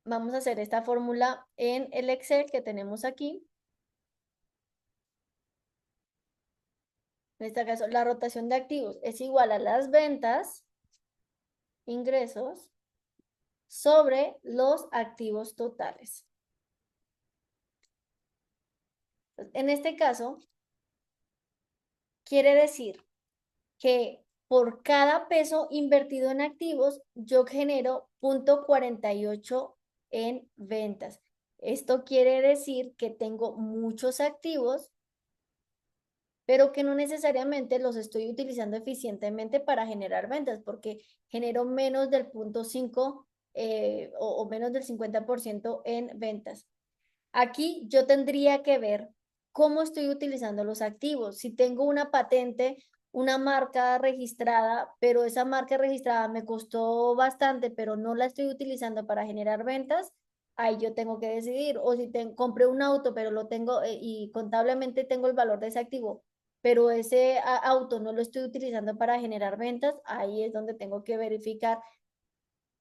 Vamos a hacer esta fórmula en el Excel que tenemos aquí. En este caso, la rotación de activos es igual a las ventas, ingresos, sobre los activos totales. En este caso, quiere decir que por cada peso invertido en activos, yo genero 0,48 en ventas. Esto quiere decir que tengo muchos activos, pero que no necesariamente los estoy utilizando eficientemente para generar ventas, porque genero menos del 0,5 o menos del 50% en ventas. Aquí yo tendría que ver cómo estoy utilizando los activos. Si tengo una patente, una marca registrada, pero esa marca registrada me costó bastante, pero no la estoy utilizando para generar ventas, ahí yo tengo que decidir. O si compré un auto, pero lo tengo y contablemente tengo el valor de ese activo, pero ese auto no lo estoy utilizando para generar ventas, ahí es donde tengo que verificar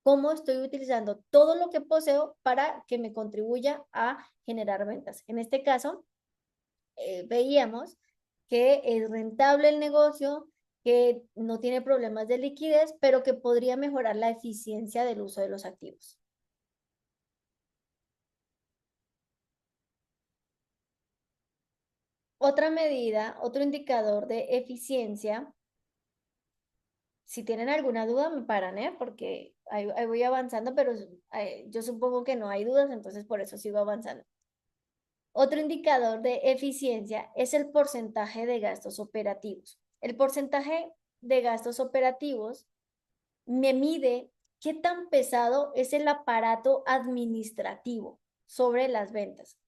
cómo estoy utilizando todo lo que poseo para que me contribuya a generar ventas. En este caso, veíamos que es rentable el negocio, que no tiene problemas de liquidez, pero que podría mejorar la eficiencia del uso de los activos. Otra medida, otro indicador de eficiencia, si tienen alguna duda me paran, porque ahí voy avanzando, pero yo supongo que no hay dudas, entonces por eso sigo avanzando. Otro indicador de eficiencia es el porcentaje de gastos operativos. El porcentaje de gastos operativos me mide qué tan pesado es el aparato administrativo sobre las ventas.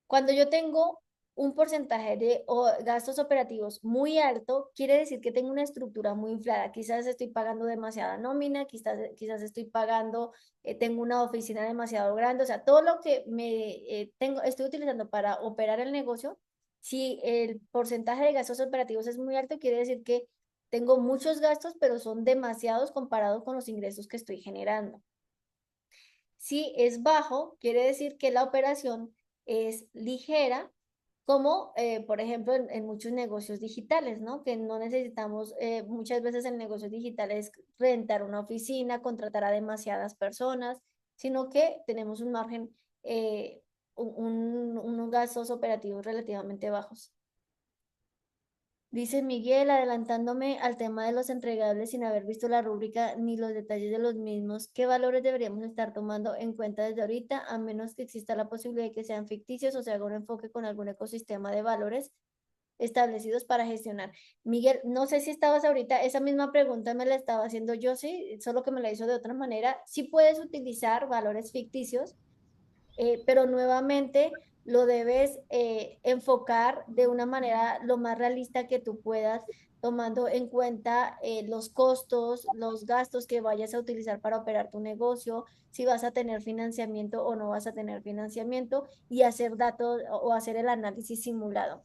Cuando yo tengo un porcentaje de gastos operativos muy alto, quiere decir que tengo una estructura muy inflada. Quizás estoy pagando demasiada nómina, quizás estoy pagando, tengo una oficina demasiado grande, o sea, todo lo que estoy utilizando para operar el negocio, si el porcentaje de gastos operativos es muy alto, quiere decir que tengo muchos gastos, pero son demasiados comparados con los ingresos que estoy generando. Si es bajo, quiere decir que la operación es ligera, como por ejemplo en muchos negocios digitales, ¿no? Que no necesitamos, muchas veces en negocios digitales, rentar una oficina, contratar a demasiadas personas, sino que tenemos un margen, unos gastos operativos relativamente bajos. Dice Miguel, adelantándome al tema de los entregables sin haber visto la rúbrica ni los detalles de los mismos, ¿qué valores deberíamos estar tomando en cuenta desde ahorita, a menos que exista la posibilidad de que sean ficticios o se haga un enfoque con algún ecosistema de valores establecidos para gestionar? Miguel, no sé si estabas ahorita, esa misma pregunta me la estaba haciendo yo, sí, solo que me la hizo de otra manera. Sí puedes utilizar valores ficticios, pero nuevamente lo debes enfocar de una manera lo más realista que tú puedas, tomando en cuenta los costos, los gastos que vayas a utilizar para operar tu negocio, si vas a tener financiamiento o no vas a tener financiamiento, y hacer datos o hacer el análisis simulado.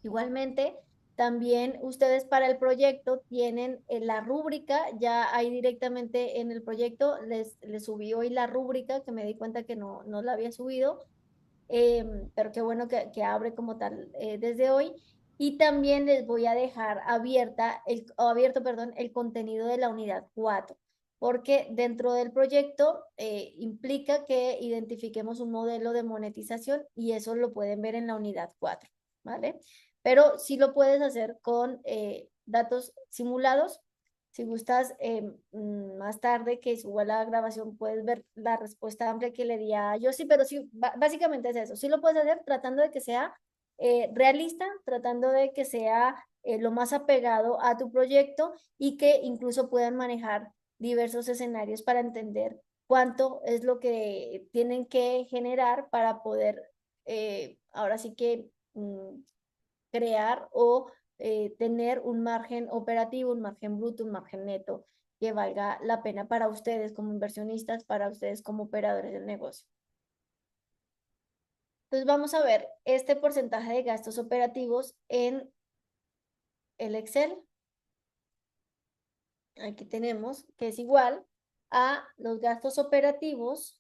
Igualmente, también ustedes para el proyecto tienen la rúbrica, ya ahí directamente en el proyecto les subí hoy la rúbrica, que me di cuenta que no la había subido, pero qué bueno que abre como tal desde hoy. Y también les voy a dejar abierto, perdón, el contenido de la unidad 4, porque dentro del proyecto implica que identifiquemos un modelo de monetización y eso lo pueden ver en la unidad 4, ¿vale? Pero sí lo puedes hacer con datos simulados. Si gustas, más tarde que suba la grabación, puedes ver la respuesta amplia que le di a yo sí, pero sí, básicamente es eso. Sí lo puedes hacer tratando de que sea realista, tratando de que sea lo más apegado a tu proyecto y que incluso puedan manejar diversos escenarios para entender cuánto es lo que tienen que generar para poder, ahora sí que crear o tener un margen operativo, un margen bruto, un margen neto que valga la pena para ustedes como inversionistas, para ustedes como operadores del negocio. Entonces vamos a ver este porcentaje de gastos operativos en el Excel. Aquí tenemos que es igual a los gastos operativos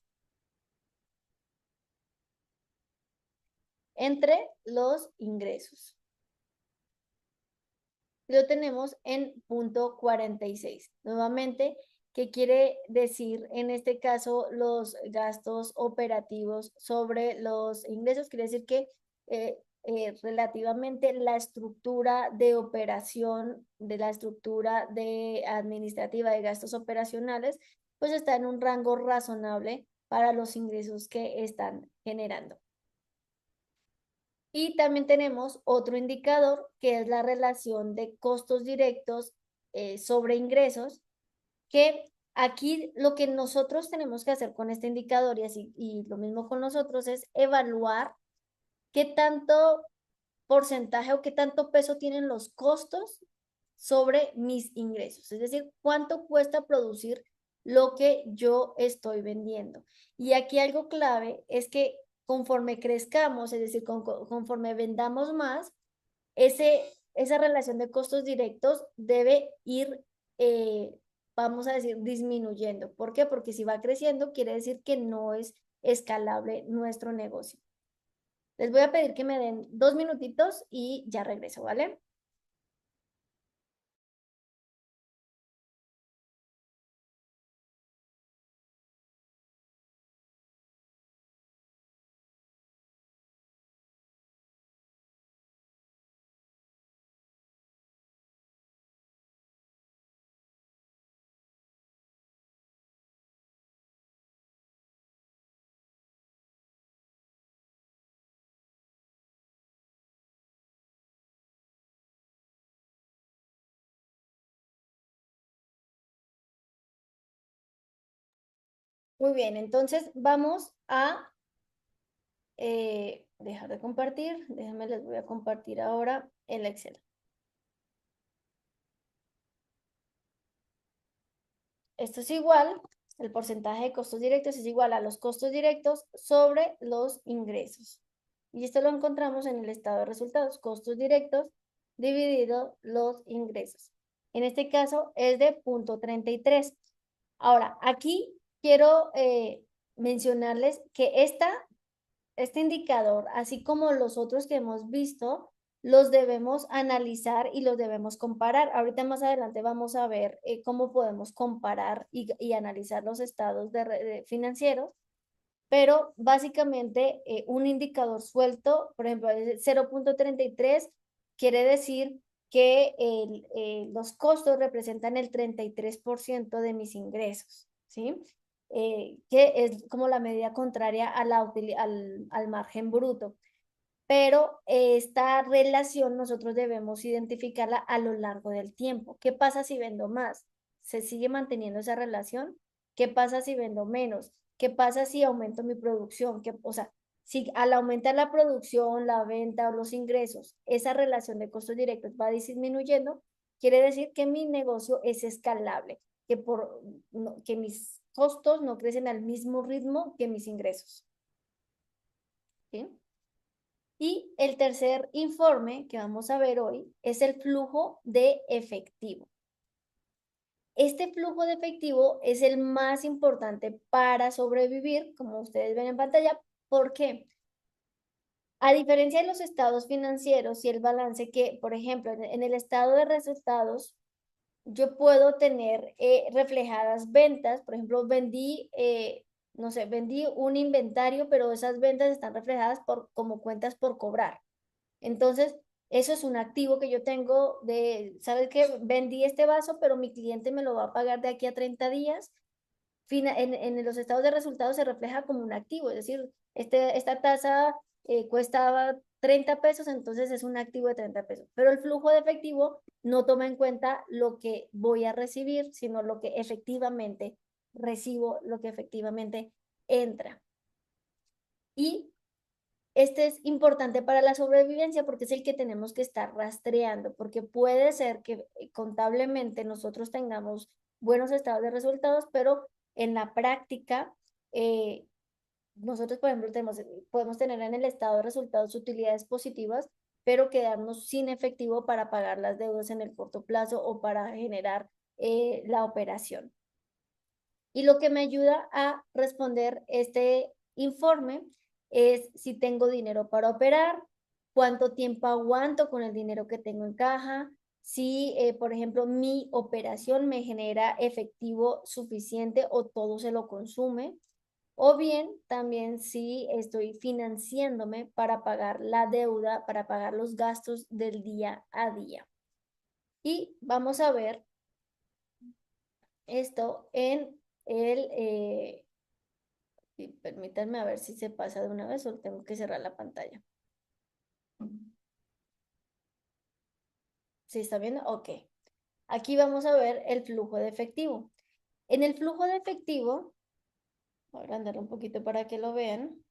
entre los ingresos. Lo tenemos en punto 46. Nuevamente, ¿qué quiere decir en este caso los gastos operativos sobre los ingresos? Quiere decir que relativamente la estructura de operación, de la estructura de administrativa de gastos operacionales, pues está en un rango razonable para los ingresos que están generando. Y también tenemos otro indicador que es la relación de costos directos sobre ingresos, que aquí lo que nosotros tenemos que hacer con este indicador y lo mismo con nosotros es evaluar qué tanto porcentaje o qué tanto peso tienen los costos sobre mis ingresos. Es decir, cuánto cuesta producir lo que yo estoy vendiendo. Y aquí algo clave es que conforme crezcamos, es decir, conforme vendamos más, esa relación de costos directos debe ir, vamos a decir, disminuyendo. ¿Por qué? Porque si va creciendo, quiere decir que no es escalable nuestro negocio. Les voy a pedir que me den 2 minutitos y ya regreso, ¿vale? Muy bien, entonces vamos a dejar de compartir. Déjenme, les voy a compartir ahora el Excel. Esto es igual, el porcentaje de costos directos es igual a los costos directos sobre los ingresos. Y esto lo encontramos en el estado de resultados, costos directos dividido los ingresos. En este caso es de 0.33. Ahora, aquí quiero mencionarles que este indicador, así como los otros que hemos visto, los debemos analizar y los debemos comparar. Ahorita más adelante vamos a ver cómo podemos comparar y analizar los estados financieros, pero básicamente un indicador suelto, por ejemplo, 0.33 quiere decir que los costos representan el 33% de mis ingresos, ¿sí? Que es como la medida contraria a al margen bruto. Pero esta relación nosotros debemos identificarla a lo largo del tiempo. ¿Qué pasa si vendo más? ¿Se sigue manteniendo esa relación? ¿Qué pasa si vendo menos? ¿Qué pasa si aumento mi producción? O sea, si al aumentar la producción, la venta o los ingresos, esa relación de costos directos va disminuyendo, quiere decir que mi negocio es escalable, que mis costos no crecen al mismo ritmo que mis ingresos. ¿Sí? Y el tercer informe que vamos a ver hoy es el flujo de efectivo. Este flujo de efectivo es el más importante para sobrevivir, como ustedes ven en pantalla. ¿Por qué? A diferencia de los estados financieros y el balance que, por ejemplo, en el estado de resultados, yo puedo tener reflejadas ventas. Por ejemplo, no sé, vendí un inventario, pero esas ventas están reflejadas como cuentas por cobrar. Entonces, eso es un activo que yo tengo ¿sabes qué? Vendí este vaso, pero mi cliente me lo va a pagar de aquí a 30 días. En los estados de resultados se refleja como un activo, es decir, esta tasa cuesta 30 pesos, entonces es un activo de 30 pesos. Pero el flujo de efectivo no toma en cuenta lo que voy a recibir, sino lo que efectivamente recibo, lo que efectivamente entra. Y este es importante para la sobrevivencia porque es el que tenemos que estar rastreando, porque puede ser que contablemente nosotros tengamos buenos estados de resultados, pero en la práctica, nosotros, por ejemplo, podemos tener en el estado de resultados utilidades positivas, pero quedarnos sin efectivo para pagar las deudas en el corto plazo o para generar la operación. Y lo que me ayuda a responder este informe es si tengo dinero para operar, cuánto tiempo aguanto con el dinero que tengo en caja, si, por ejemplo, mi operación me genera efectivo suficiente o todo se lo consume, o bien también si estoy financiándome para pagar la deuda, para pagar los gastos del día a día. Y vamos a ver esto en permítanme a ver si se pasa de una vez o tengo que cerrar la pantalla. ¿Sí está viendo? Ok. Aquí vamos a ver el flujo de efectivo. En el flujo de efectivo, voy a agrandarlo un poquito para que lo vean.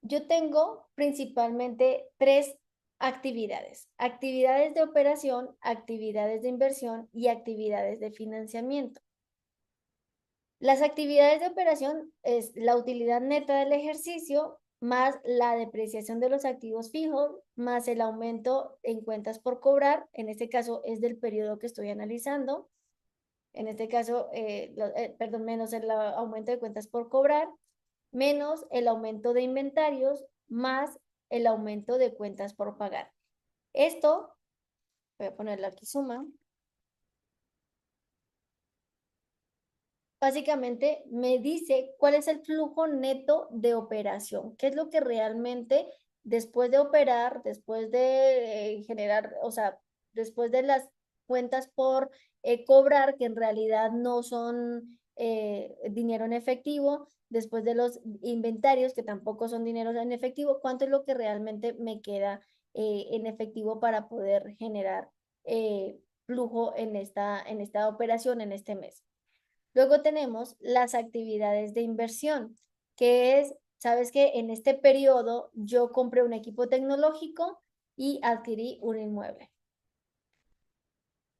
Yo tengo principalmente tres actividades. Actividades de operación, actividades de inversión y actividades de financiamiento. Las actividades de operación es la utilidad neta del ejercicio más la depreciación de los activos fijos, más el aumento en cuentas por cobrar, en este caso es del periodo que estoy analizando, en este caso, perdón, menos el aumento de cuentas por cobrar, menos el aumento de inventarios, más el aumento de cuentas por pagar. Esto, voy a ponerlo aquí suma. Básicamente me dice cuál es el flujo neto de operación, qué es lo que realmente después de operar, después de generar, o sea, después de las cuentas por cobrar, que en realidad no son dinero en efectivo, después de los inventarios, que tampoco son dinero en efectivo, cuánto es lo que realmente me queda en efectivo para poder generar flujo en esta operación, en este mes. Luego tenemos las actividades de inversión, que es, sabes que en este periodo yo compré un equipo tecnológico y adquirí un inmueble.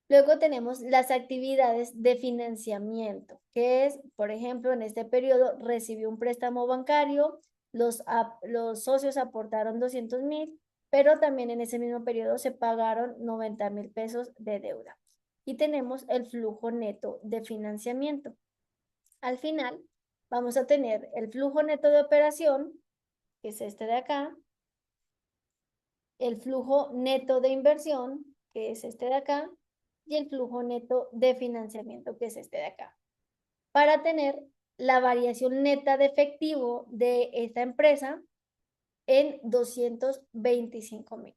Luego tenemos las actividades de financiamiento, que es, por ejemplo, en este periodo recibí un préstamo bancario, los socios aportaron 200,000, pero también en ese mismo periodo se pagaron 90,000 pesos de deuda. Y tenemos el flujo neto de financiamiento. Al final, vamos a tener el flujo neto de operación, que es este de acá, el flujo neto de inversión, que es este de acá, y el flujo neto de financiamiento, que es este de acá, para tener la variación neta de efectivo de esta empresa en 225,000.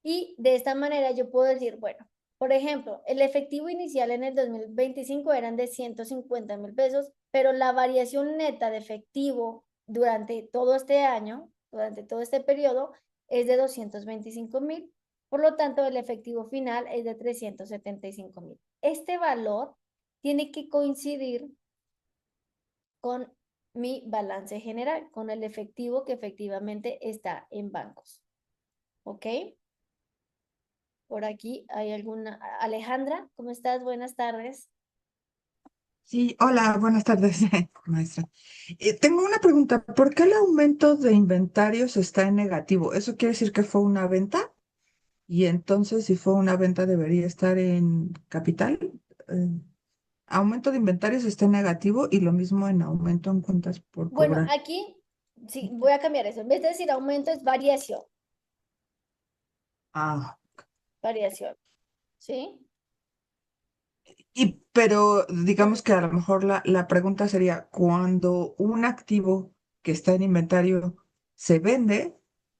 Y de esta manera yo puedo decir, bueno, por ejemplo, el efectivo inicial en el 2025 eran de 150,000 pesos, pero la variación neta de efectivo durante todo este año, durante todo este periodo, es de 225,000. Por lo tanto, el efectivo final es de 375,000. Este valor tiene que coincidir con mi balance general, con el efectivo que efectivamente está en bancos. ¿Ok? Por aquí hay alguna. Alejandra, ¿cómo estás? Buenas tardes. Sí, hola, buenas tardes, maestra. Tengo una pregunta. ¿Por qué el aumento de inventarios está en negativo? ¿Eso quiere decir que fue una venta? Y entonces, si fue una venta, debería estar en capital. Eh, Aumento de inventarios está en negativo y lo mismo en aumento en cuentas por Bueno, cobrar. aquí sí, voy a cambiar eso. En vez de decir aumento, es variación. Ah, Variación. ¿Sí? pero digamos que a lo mejor la pregunta sería, cuando un activo que está en inventario se vende,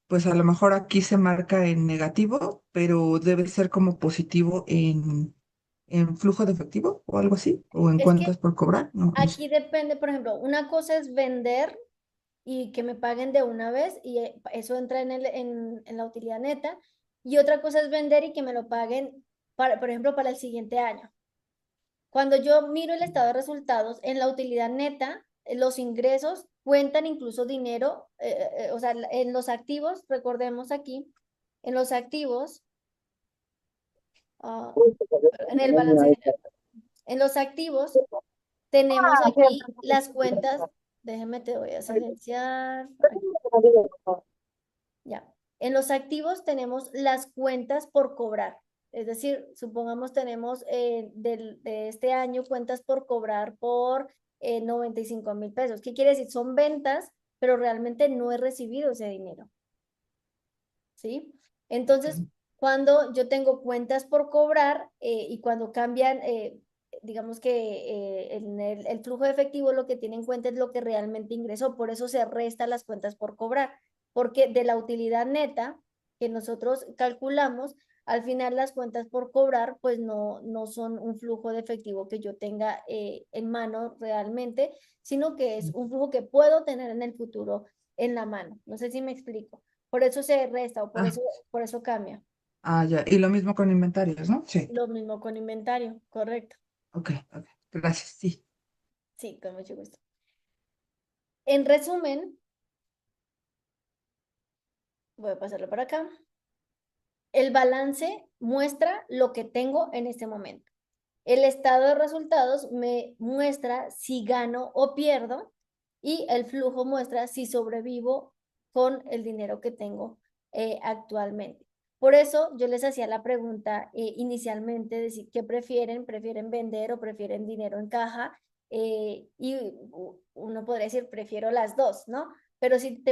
pues a lo mejor aquí se marca en negativo, pero debe ser como positivo en flujo de efectivo o algo así, o en Es que cuentas por cobrar, no sé. aquí depende, por ejemplo, una cosa es vender y que me paguen de una vez y eso entra en la utilidad neta. Y otra cosa es vender y que me lo paguen, por ejemplo, para el siguiente año. Cuando yo miro el estado de resultados en la utilidad neta, los ingresos cuentan incluso dinero, o sea, en los activos, recordemos aquí, en los activos, ah, en el balance general, en los activos tenemos aquí las cuentas, déjeme, te voy a silenciar, aquí, ya. En los activos tenemos las cuentas por cobrar. Es decir, supongamos tenemos de este año cuentas por cobrar por 95,000 pesos. ¿Qué quiere decir? Son ventas, pero realmente no he recibido ese dinero. ¿Sí? Entonces, cuando yo tengo cuentas por cobrar y cuando cambian, digamos que en el flujo de efectivo lo que tiene en cuenta es lo que realmente ingresó, por eso se resta las cuentas por cobrar, porque de la utilidad neta que nosotros calculamos, al final las cuentas por cobrar pues no son un flujo de efectivo que yo tenga en mano realmente, sino que es un flujo que puedo tener en el futuro en la mano. No sé si me explico. Por eso se resta o Ah, por eso cambia. ya. Y lo mismo con inventarios, ¿no? Sí. Lo mismo con inventario, correcto. Ok, ok. Gracias, sí. Sí, con mucho gusto. En resumen, voy a pasarlo por acá. El balance muestra lo que tengo en este momento. El estado de resultados me muestra si gano o pierdo y el flujo muestra si sobrevivo con el dinero que tengo actualmente. Por eso yo les hacía la pregunta inicialmente de si qué prefieren, prefieren vender o prefieren dinero en caja y uno podría decir prefiero las dos, ¿no? Pero si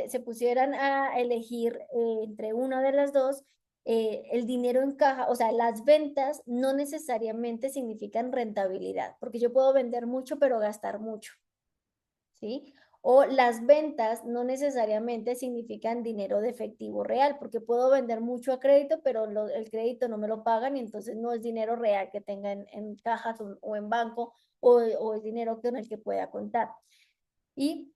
se pusieran a elegir entre una de las dos, el dinero en caja, o sea, las ventas no necesariamente significan rentabilidad, porque yo puedo vender mucho pero gastar mucho, ¿sí? O las ventas no necesariamente significan dinero de efectivo real, porque puedo vender mucho a crédito, pero el crédito no me lo pagan y entonces no es dinero real que tenga en cajas o en banco o es dinero con el que pueda contar. Y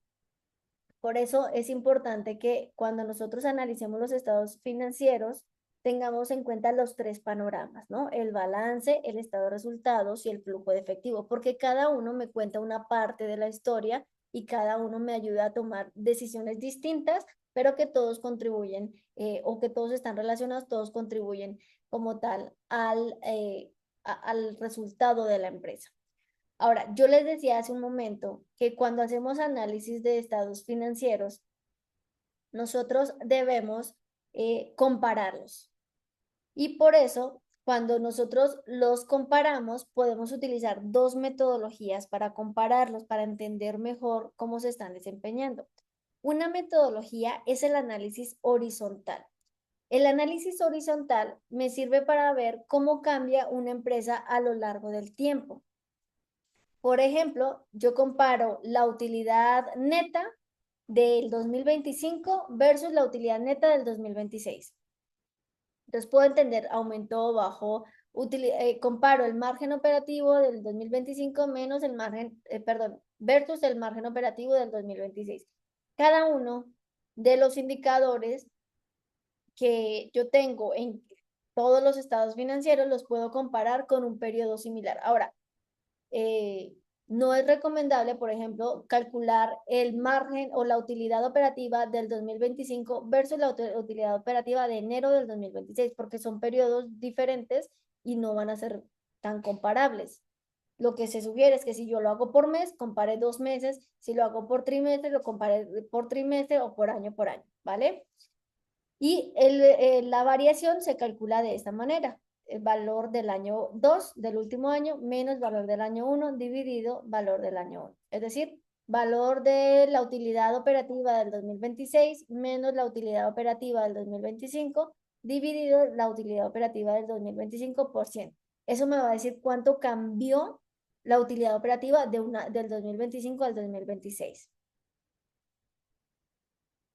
por eso es importante que cuando nosotros analicemos los estados financieros, tengamos en cuenta los tres panoramas, ¿no? El balance, el estado de resultados y el flujo de efectivo, porque cada uno me cuenta una parte de la historia y cada uno me ayuda a tomar decisiones distintas, pero que todos contribuyen o que todos están relacionados, todos contribuyen como tal al resultado de la empresa. Ahora, yo les decía hace un momento que cuando hacemos análisis de estados financieros, nosotros debemos compararlos. Y por eso, cuando nosotros los comparamos, podemos utilizar dos metodologías para compararlos, para entender mejor cómo se están desempeñando. Una metodología es el análisis horizontal. El análisis horizontal me sirve para ver cómo cambia una empresa a lo largo del tiempo. Por ejemplo, yo comparo la utilidad neta del 2025 versus la utilidad neta del 2026. Entonces puedo entender, aumentó, bajó, comparo el margen operativo del 2025 menos el margen, perdón, versus el margen operativo del 2026. Cada uno de los indicadores que yo tengo en todos los estados financieros los puedo comparar con un periodo similar. Ahora, no es recomendable, por ejemplo, calcular el margen o la utilidad operativa del 2025 versus la utilidad operativa de enero del 2026, porque son periodos diferentes y no van a ser tan comparables. Lo que se sugiere es que si yo lo hago por mes, compare 2 meses, si lo hago por trimestre, lo compare por trimestre o por año, ¿vale? Y la variación se calcula de esta manera. El valor del año 2 del último año menos valor del año 1 dividido valor del año 1. Es decir, valor de la utilidad operativa del 2026 menos la utilidad operativa del 2025 dividido la utilidad operativa del 2025 por 100. Eso me va a decir cuánto cambió la utilidad operativa del 2025 al 2026.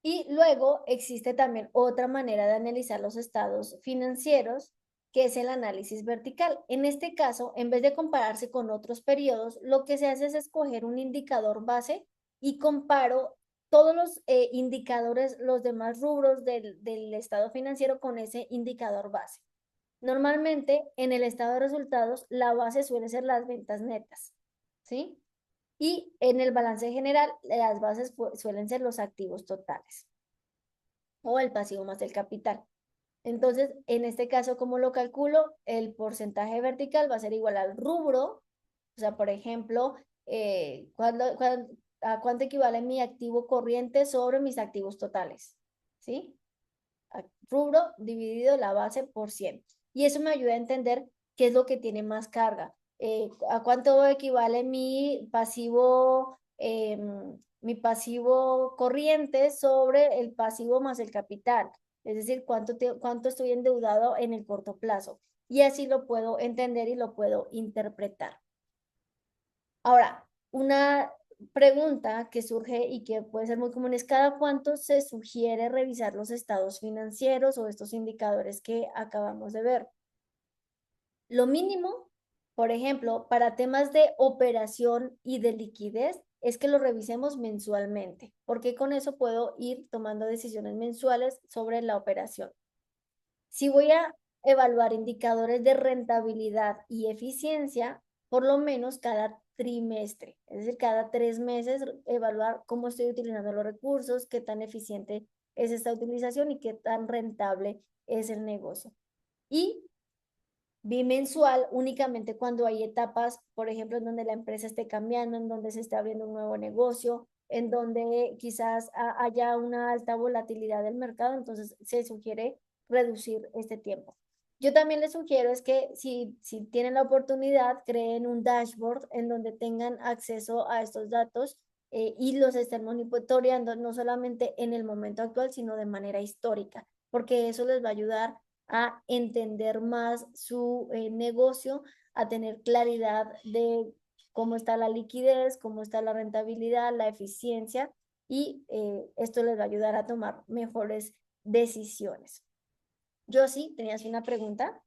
Y luego existe también otra manera de analizar los estados financieros, que es el análisis vertical. En este caso, en vez de compararse con otros periodos, lo que se hace es escoger un indicador base y comparo todos los indicadores, los demás rubros del estado financiero con ese indicador base. Normalmente, en el estado de resultados, la base suele ser las ventas netas, ¿sí? Y en el balance general, las bases suelen ser los activos totales o el pasivo más el capital. Entonces, en este caso, ¿cómo lo calculo? El porcentaje vertical va a ser igual al rubro. O sea, por ejemplo, ¿a cuánto equivale mi activo corriente sobre mis activos totales? ¿Sí? Rubro dividido la base por 100. Y eso me ayuda a entender qué es lo que tiene más carga. ¿A cuánto equivale mi pasivo corriente sobre el pasivo más el capital? Es decir, cuánto estoy endeudado en el corto plazo. Y así lo puedo entender y lo puedo interpretar. Ahora, una pregunta que surge y que puede ser muy común es ¿cada cuánto se sugiere revisar los estados financieros o estos indicadores que acabamos de ver? Lo mínimo, por ejemplo, para temas de operación y de liquidez, es que lo revisemos mensualmente, porque con eso puedo ir tomando decisiones mensuales sobre la operación. Si voy a evaluar indicadores de rentabilidad y eficiencia, por lo menos cada trimestre, es decir, cada 3 meses, evaluar cómo estoy utilizando los recursos, qué tan eficiente es esta utilización y qué tan rentable es el negocio. Y bimensual únicamente cuando hay etapas, por ejemplo, en donde la empresa esté cambiando, en donde se esté abriendo un nuevo negocio, en donde quizás haya una alta volatilidad del mercado, entonces se sugiere reducir este tiempo. Yo también les sugiero es que si tienen la oportunidad, creen un dashboard en donde tengan acceso a estos datos y los estén monitoreando no solamente en el momento actual, sino de manera histórica, porque eso les va a ayudar a entender más su negocio, a tener claridad de cómo está la liquidez, cómo está la rentabilidad, la eficiencia y esto les va a ayudar a tomar mejores decisiones. Yo sí, tenías una pregunta.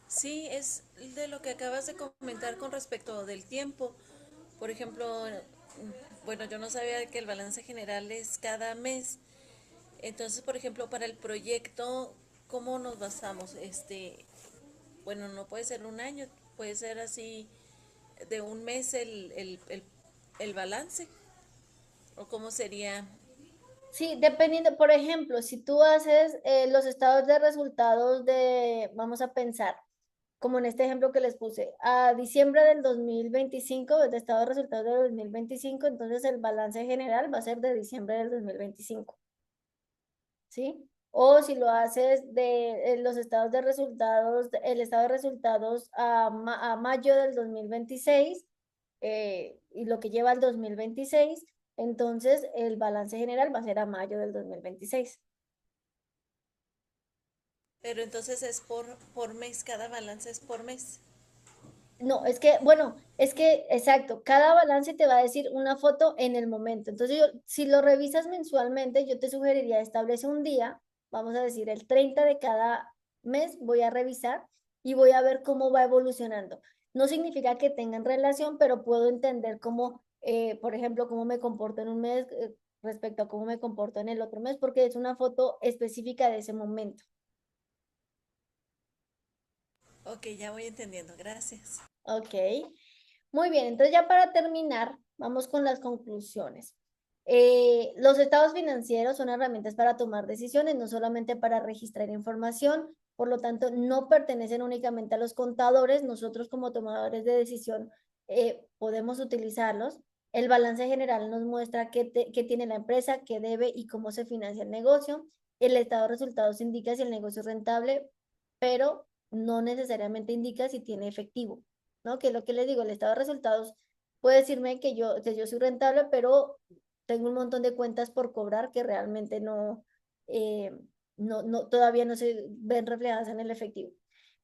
Sí, es de lo que acabas de comentar con respecto del tiempo. Por ejemplo, bueno, yo no sabía que el balance general es cada mes. Entonces, por ejemplo, para el proyecto, ¿cómo nos basamos? Bueno, no puede ser un año, puede ser así de un mes el balance. ¿O cómo sería? Sí, dependiendo, por ejemplo, si tú haces los estados de resultados vamos a pensar, como en este ejemplo que les puse, a diciembre del 2025, de estado de resultados del 2025, entonces el balance general va a ser de diciembre del 2025. ¿sí? O si lo haces de los estados de resultados, el estado de resultados a mayo del 2026 y lo que lleva al 2026, entonces el balance general va a ser a mayo del 2026. Pero entonces es por mes, cada balance es por mes. No, es que, bueno, es que, exacto, cada balance te va a decir una foto en el momento. Entonces, si lo revisas mensualmente, yo te sugeriría establece un día, vamos a decir el 30 de cada mes, voy a revisar y voy a ver cómo va evolucionando. No significa que tengan relación, pero puedo entender cómo, por ejemplo, cómo me comporto en un mes respecto a cómo me comporto en el otro mes, porque es una foto específica de ese momento. Ok, ya voy entendiendo, gracias. Ok, muy bien, entonces ya para terminar, vamos con las conclusiones. Los estados financieros son herramientas para tomar decisiones, no solamente para registrar información, por lo tanto, no pertenecen únicamente a los contadores, nosotros como tomadores de decisión podemos utilizarlos. El balance general nos muestra qué tiene la empresa, qué debe y cómo se financia el negocio. El estado de resultados indica si el negocio es rentable, pero no necesariamente indica si tiene efectivo, ¿no? Que es lo que les digo, el estado de resultados puede decirme que yo soy rentable, pero tengo un montón de cuentas por cobrar que realmente eh, todavía no se ven reflejadas en el efectivo.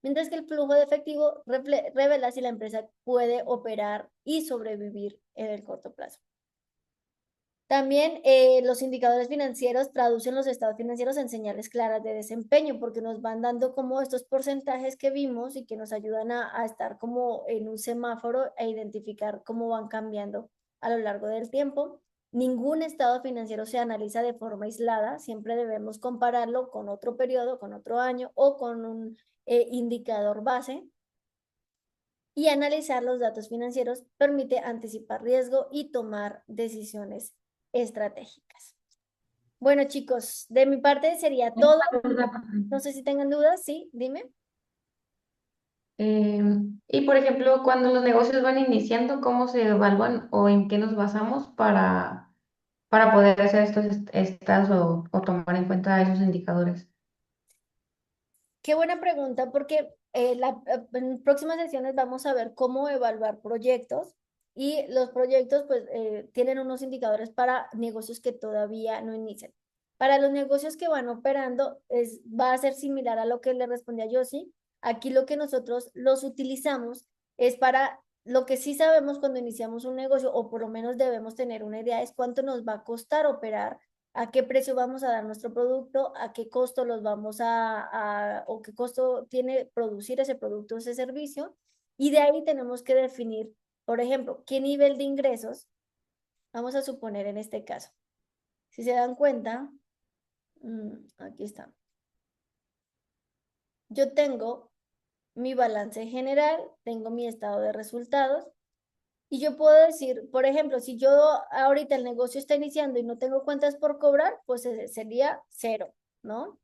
Mientras que el flujo de efectivo revela si la empresa puede operar y sobrevivir en el corto plazo. También los indicadores financieros traducen los estados financieros en señales claras de desempeño, porque nos van dando como estos porcentajes que vimos y que nos ayudan a estar como en un semáforo e identificar cómo van cambiando a lo largo del tiempo. Ningún estado financiero se analiza de forma aislada, siempre debemos compararlo con otro periodo, con otro año o con un indicador base. Y analizar los datos financieros permite anticipar riesgo y tomar decisiones estratégicas. Bueno, chicos, de mi parte sería todo. No sé si tengan dudas, sí, dime. Y por ejemplo, cuando los negocios van iniciando, ¿cómo se evalúan o en qué nos basamos para poder hacer estas o tomar en cuenta esos indicadores? Qué buena pregunta, porque en próximas sesiones vamos a ver cómo evaluar proyectos y los proyectos pues tienen unos indicadores para negocios que todavía no inician. Para los negocios que van operando va a ser similar a lo que le respondí a Yossi. Aquí lo que nosotros los utilizamos es para lo que sí sabemos cuando iniciamos un negocio, o por lo menos debemos tener una idea, es cuánto nos va a costar operar, a qué precio vamos a dar nuestro producto, a qué costo los vamos o qué costo tiene producir ese producto o ese servicio. Y de ahí tenemos que definir, por ejemplo, qué nivel de ingresos vamos a suponer en este caso. Si se dan cuenta, aquí está. Yo tengo mi balance general, tengo mi estado de resultados. Y yo puedo decir, por ejemplo, si yo ahorita el negocio está iniciando y no tengo cuentas por cobrar, pues sería cero, ¿no?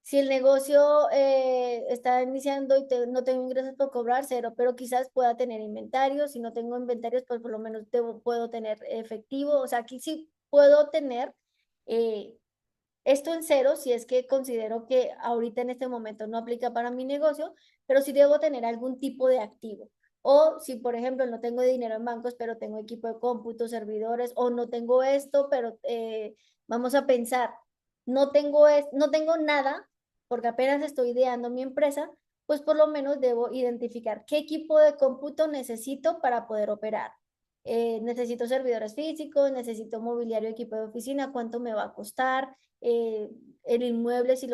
Si el negocio está iniciando y no tengo ingresos por cobrar, cero, pero quizás pueda tener inventario. Si no tengo inventarios, pues por lo menos puedo tener efectivo. O sea, aquí sí puedo tener eh, esto en cero si es que considero que ahorita en este momento no aplica para mi negocio, pero sí debo tener algún tipo de activo. O si, por ejemplo, no tengo dinero en bancos, pero tengo equipo de cómputo, servidores, o no tengo esto, pero vamos a pensar, no tengo nada, porque apenas estoy ideando mi empresa, pues por lo menos debo identificar qué equipo de cómputo necesito para poder operar. Necesito servidores físicos, necesito mobiliario, equipo de oficina, cuánto me va a costar, el inmueble si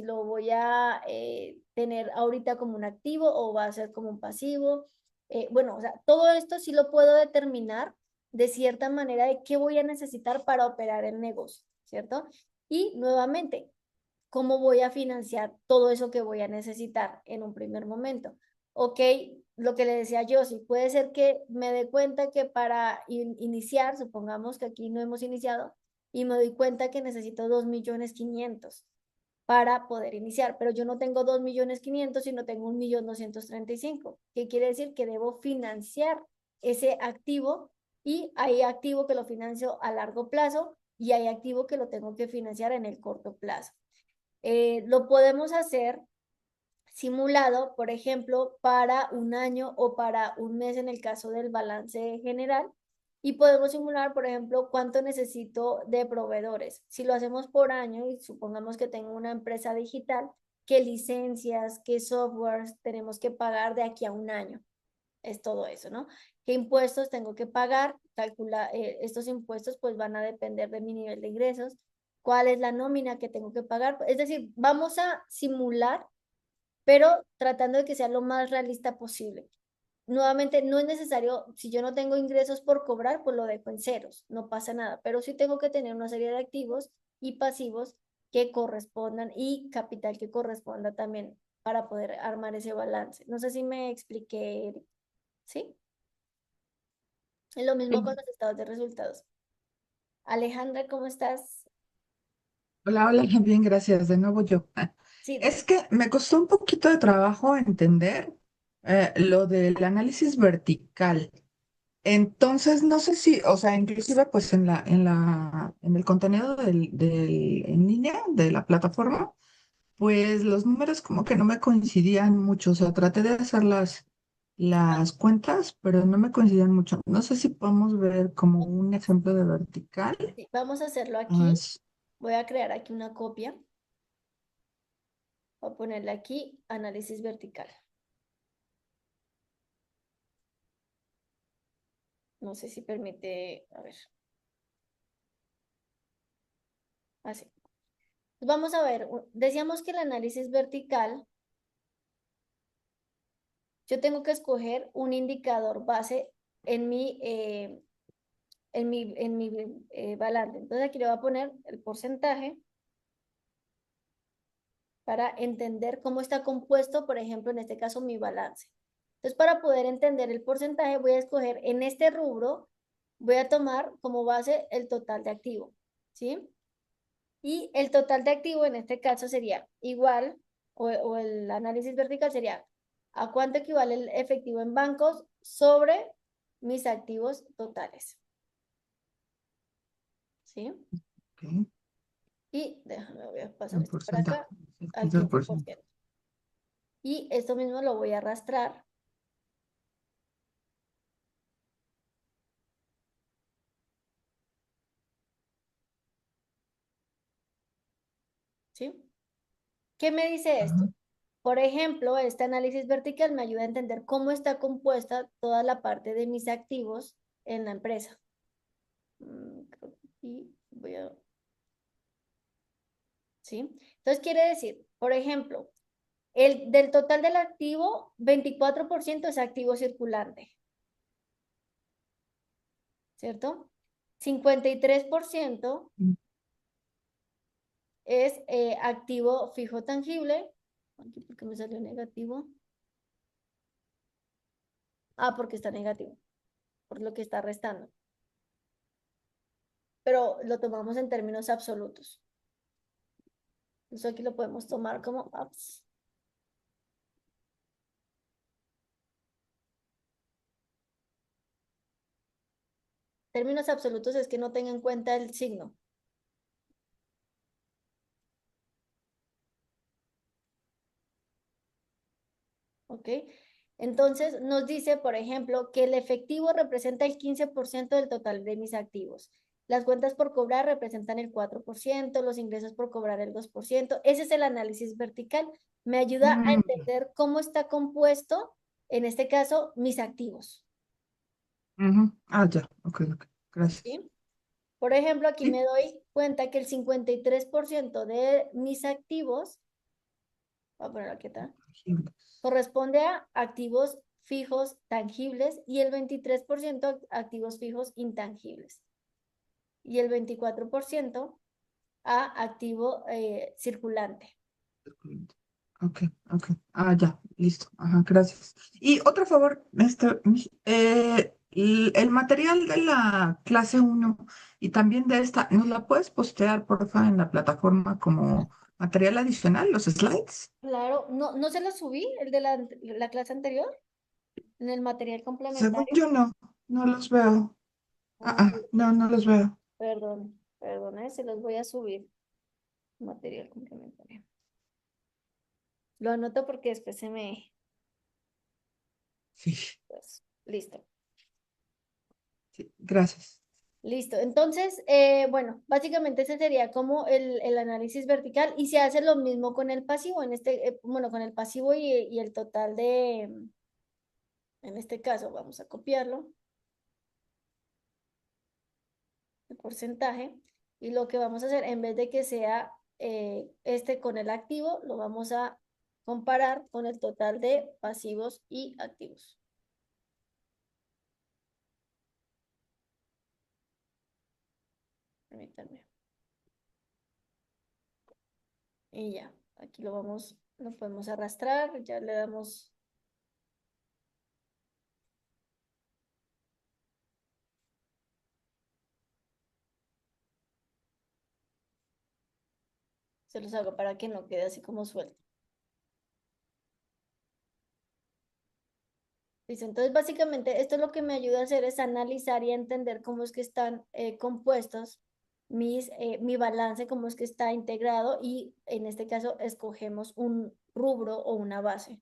lo voy a tener ahorita como un activo o va a ser como un pasivo. Bueno, o sea, todo esto sí lo puedo determinar de cierta manera de qué voy a necesitar para operar el negocio, ¿cierto? Y nuevamente, ¿cómo voy a financiar todo eso que voy a necesitar en un primer momento? Ok, lo que le decía yo, sí puede ser que me dé cuenta que para iniciar, supongamos que aquí no hemos iniciado, y me doy cuenta que necesito 2.500.000 para poder iniciar, pero yo no tengo 2.500.000, sino tengo 1.235.000. ¿Qué quiere decir? Que debo financiar ese activo y hay activo que lo financio a largo plazo y hay activo que lo tengo que financiar en el corto plazo. Lo podemos hacer simulado, por ejemplo, para un año o para un mes en el caso del balance general. Y podemos simular, por ejemplo, cuánto necesito de proveedores. Si lo hacemos por año y supongamos que tengo una empresa digital, qué licencias, qué softwares tenemos que pagar de aquí a un año. Es todo eso, ¿no? ¿Qué impuestos tengo que pagar? Estos impuestos pues van a depender de mi nivel de ingresos. ¿Cuál es la nómina que tengo que pagar? Es decir, vamos a simular, pero tratando de que sea lo más realista posible. Nuevamente, no es necesario, si yo no tengo ingresos por cobrar, pues lo dejo en ceros, no pasa nada, pero sí tengo que tener una serie de activos y pasivos que correspondan y capital que corresponda también para poder armar ese balance. No sé si me expliqué, Eric. ¿Sí? Es lo mismo con Sí. los estados de resultados. Alejandra, ¿cómo estás? Hola, hola, bien, gracias. De nuevo yo. Sí, Es que me costó un poquito de trabajo entender lo del análisis vertical. Entonces, no sé si, o sea, inclusive pues en el contenido en línea de la plataforma, pues los números como que no me coincidían mucho. O sea, traté de hacer las cuentas, pero no me coincidían mucho. No sé si podemos ver como un ejemplo de vertical. sí, vamos a hacerlo Ah, aquí. Voy a crear aquí una copia. Voy a ponerle aquí análisis vertical. No sé si permite, a ver, así. Vamos a ver, decíamos que el análisis vertical, yo tengo que escoger un indicador base en mi balance. Entonces aquí le voy a poner el porcentaje para entender cómo está compuesto, por ejemplo, en este caso, mi balance. Entonces, para poder entender el porcentaje, voy a escoger en este rubro, voy a tomar como base el total de activo, ¿sí? Y el total de activo en este caso sería igual, o el análisis vertical sería a cuánto equivale el efectivo en bancos sobre mis activos totales, ¿sí? ok, Y déjame, voy a pasar el esto para acá porcentaje, el al 15%. 15%. Y esto mismo lo voy a arrastrar, ¿sí? ¿Qué me dice Ajá, esto? Por ejemplo, este análisis vertical me ayuda a entender cómo está compuesta toda la parte de mis activos en la empresa. Creo que aquí voy a, ¿sí? Entonces quiere decir, por ejemplo, del total del activo, 24% es activo circulante, ¿cierto? 53% mm, es activo fijo tangible. Aquí porque me salió negativo. Ah, porque está negativo, por lo que está restando. Pero lo tomamos en términos absolutos. Eso aquí lo podemos tomar como ups. Términos absolutos es que no tenga en cuenta el signo, ¿ok? Entonces nos dice, por ejemplo, que el efectivo representa el 15% del total de mis activos. Las cuentas por cobrar representan el 4%, los ingresos por cobrar el 2%. Ese es el análisis vertical. Me ayuda a mm, entender cómo está compuesto, en este caso, mis activos, ujú. Ah, ya, ok, ok, gracias. ¿sí? Por ejemplo, aquí Sí, me doy cuenta que el 53% de mis activos, voy a poner aquí atrás, tangible. corresponde a activos fijos tangibles y el 23% activos fijos intangibles y el 24% a activo circulante. Ok, ok. Ah, ya, listo. Ajá, gracias. Y otro favor, el material de la clase uno y también de esta, ¿nos la puedes postear, porfa, en la plataforma como material adicional, los slides? Claro, no se lo subí, el de la clase anterior, en el material Según complementario. yo no, no los veo. Ah, No, no los veo. perdón, Perdón, se los voy a subir. Material complementario. Lo anoto porque después se me... Sí, pues, listo. sí, gracias. Listo. Entonces, bueno, básicamente ese sería como el análisis vertical y se hace lo mismo con el pasivo, bueno, con el pasivo y el total de, en este caso, vamos a copiarlo, el porcentaje, y lo que vamos a hacer, en vez de que sea este con el activo, lo vamos a comparar con el total de pasivos y activos. Permítanme. Y ya, aquí lo podemos arrastrar, ya le damos... Se los hago para que no quede así como suelto. Listo, entonces básicamente esto lo que me ayuda a hacer es analizar y entender cómo es que están compuestos mi balance, cómo es que está integrado y en este caso escogemos un rubro o una base.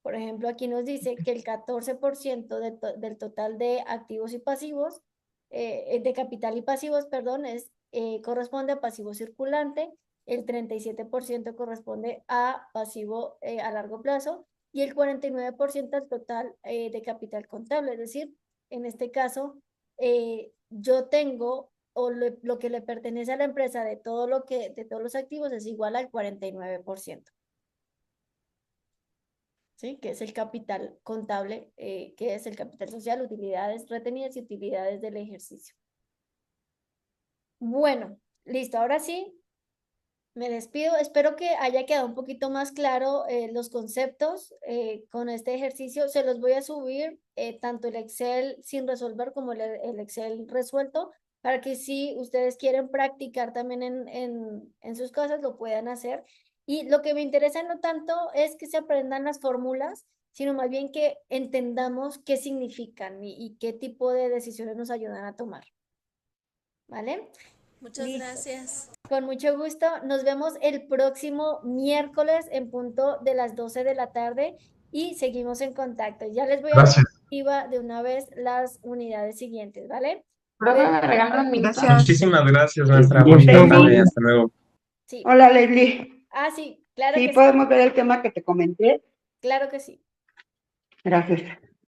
Por ejemplo, aquí nos dice que el 14% del total de activos y pasivos, de capital y pasivos, perdón, corresponde a pasivo circulante, el 37% corresponde a pasivo a largo plazo y el 49% al total de capital contable. Es decir, en este caso, yo tengo o lo que le pertenece a la empresa de todos los activos es igual al 49%. ¿Sí? Que es el capital contable, que es el capital social, utilidades retenidas y utilidades del ejercicio. Bueno, listo, ahora sí, me despido. Espero que haya quedado un poquito más claro los conceptos con este ejercicio. Se los voy a subir tanto el Excel sin resolver como el Excel resuelto para que si ustedes quieren practicar también en sus casas lo puedan hacer. Y lo que me interesa no tanto es que se aprendan las fórmulas, sino más bien que entendamos qué significan y qué tipo de decisiones nos ayudan a tomar. ¿Vale? Muchas Listo. gracias. Con mucho gusto. Nos vemos el próximo miércoles en punto de las 12 de la tarde y seguimos en contacto. Ya les voy a Gracias. activar de una vez las unidades siguientes, ¿vale? Profe, ¿me regalan un minuto? Gracias. Muchísimas gracias, maestra. Sí, Bonita Leslie. tarde. Hasta luego. Sí. Hola, Leslie. Ah, sí, claro Sí, que sí. podemos ver el tema que te comenté. Claro que sí. Gracias.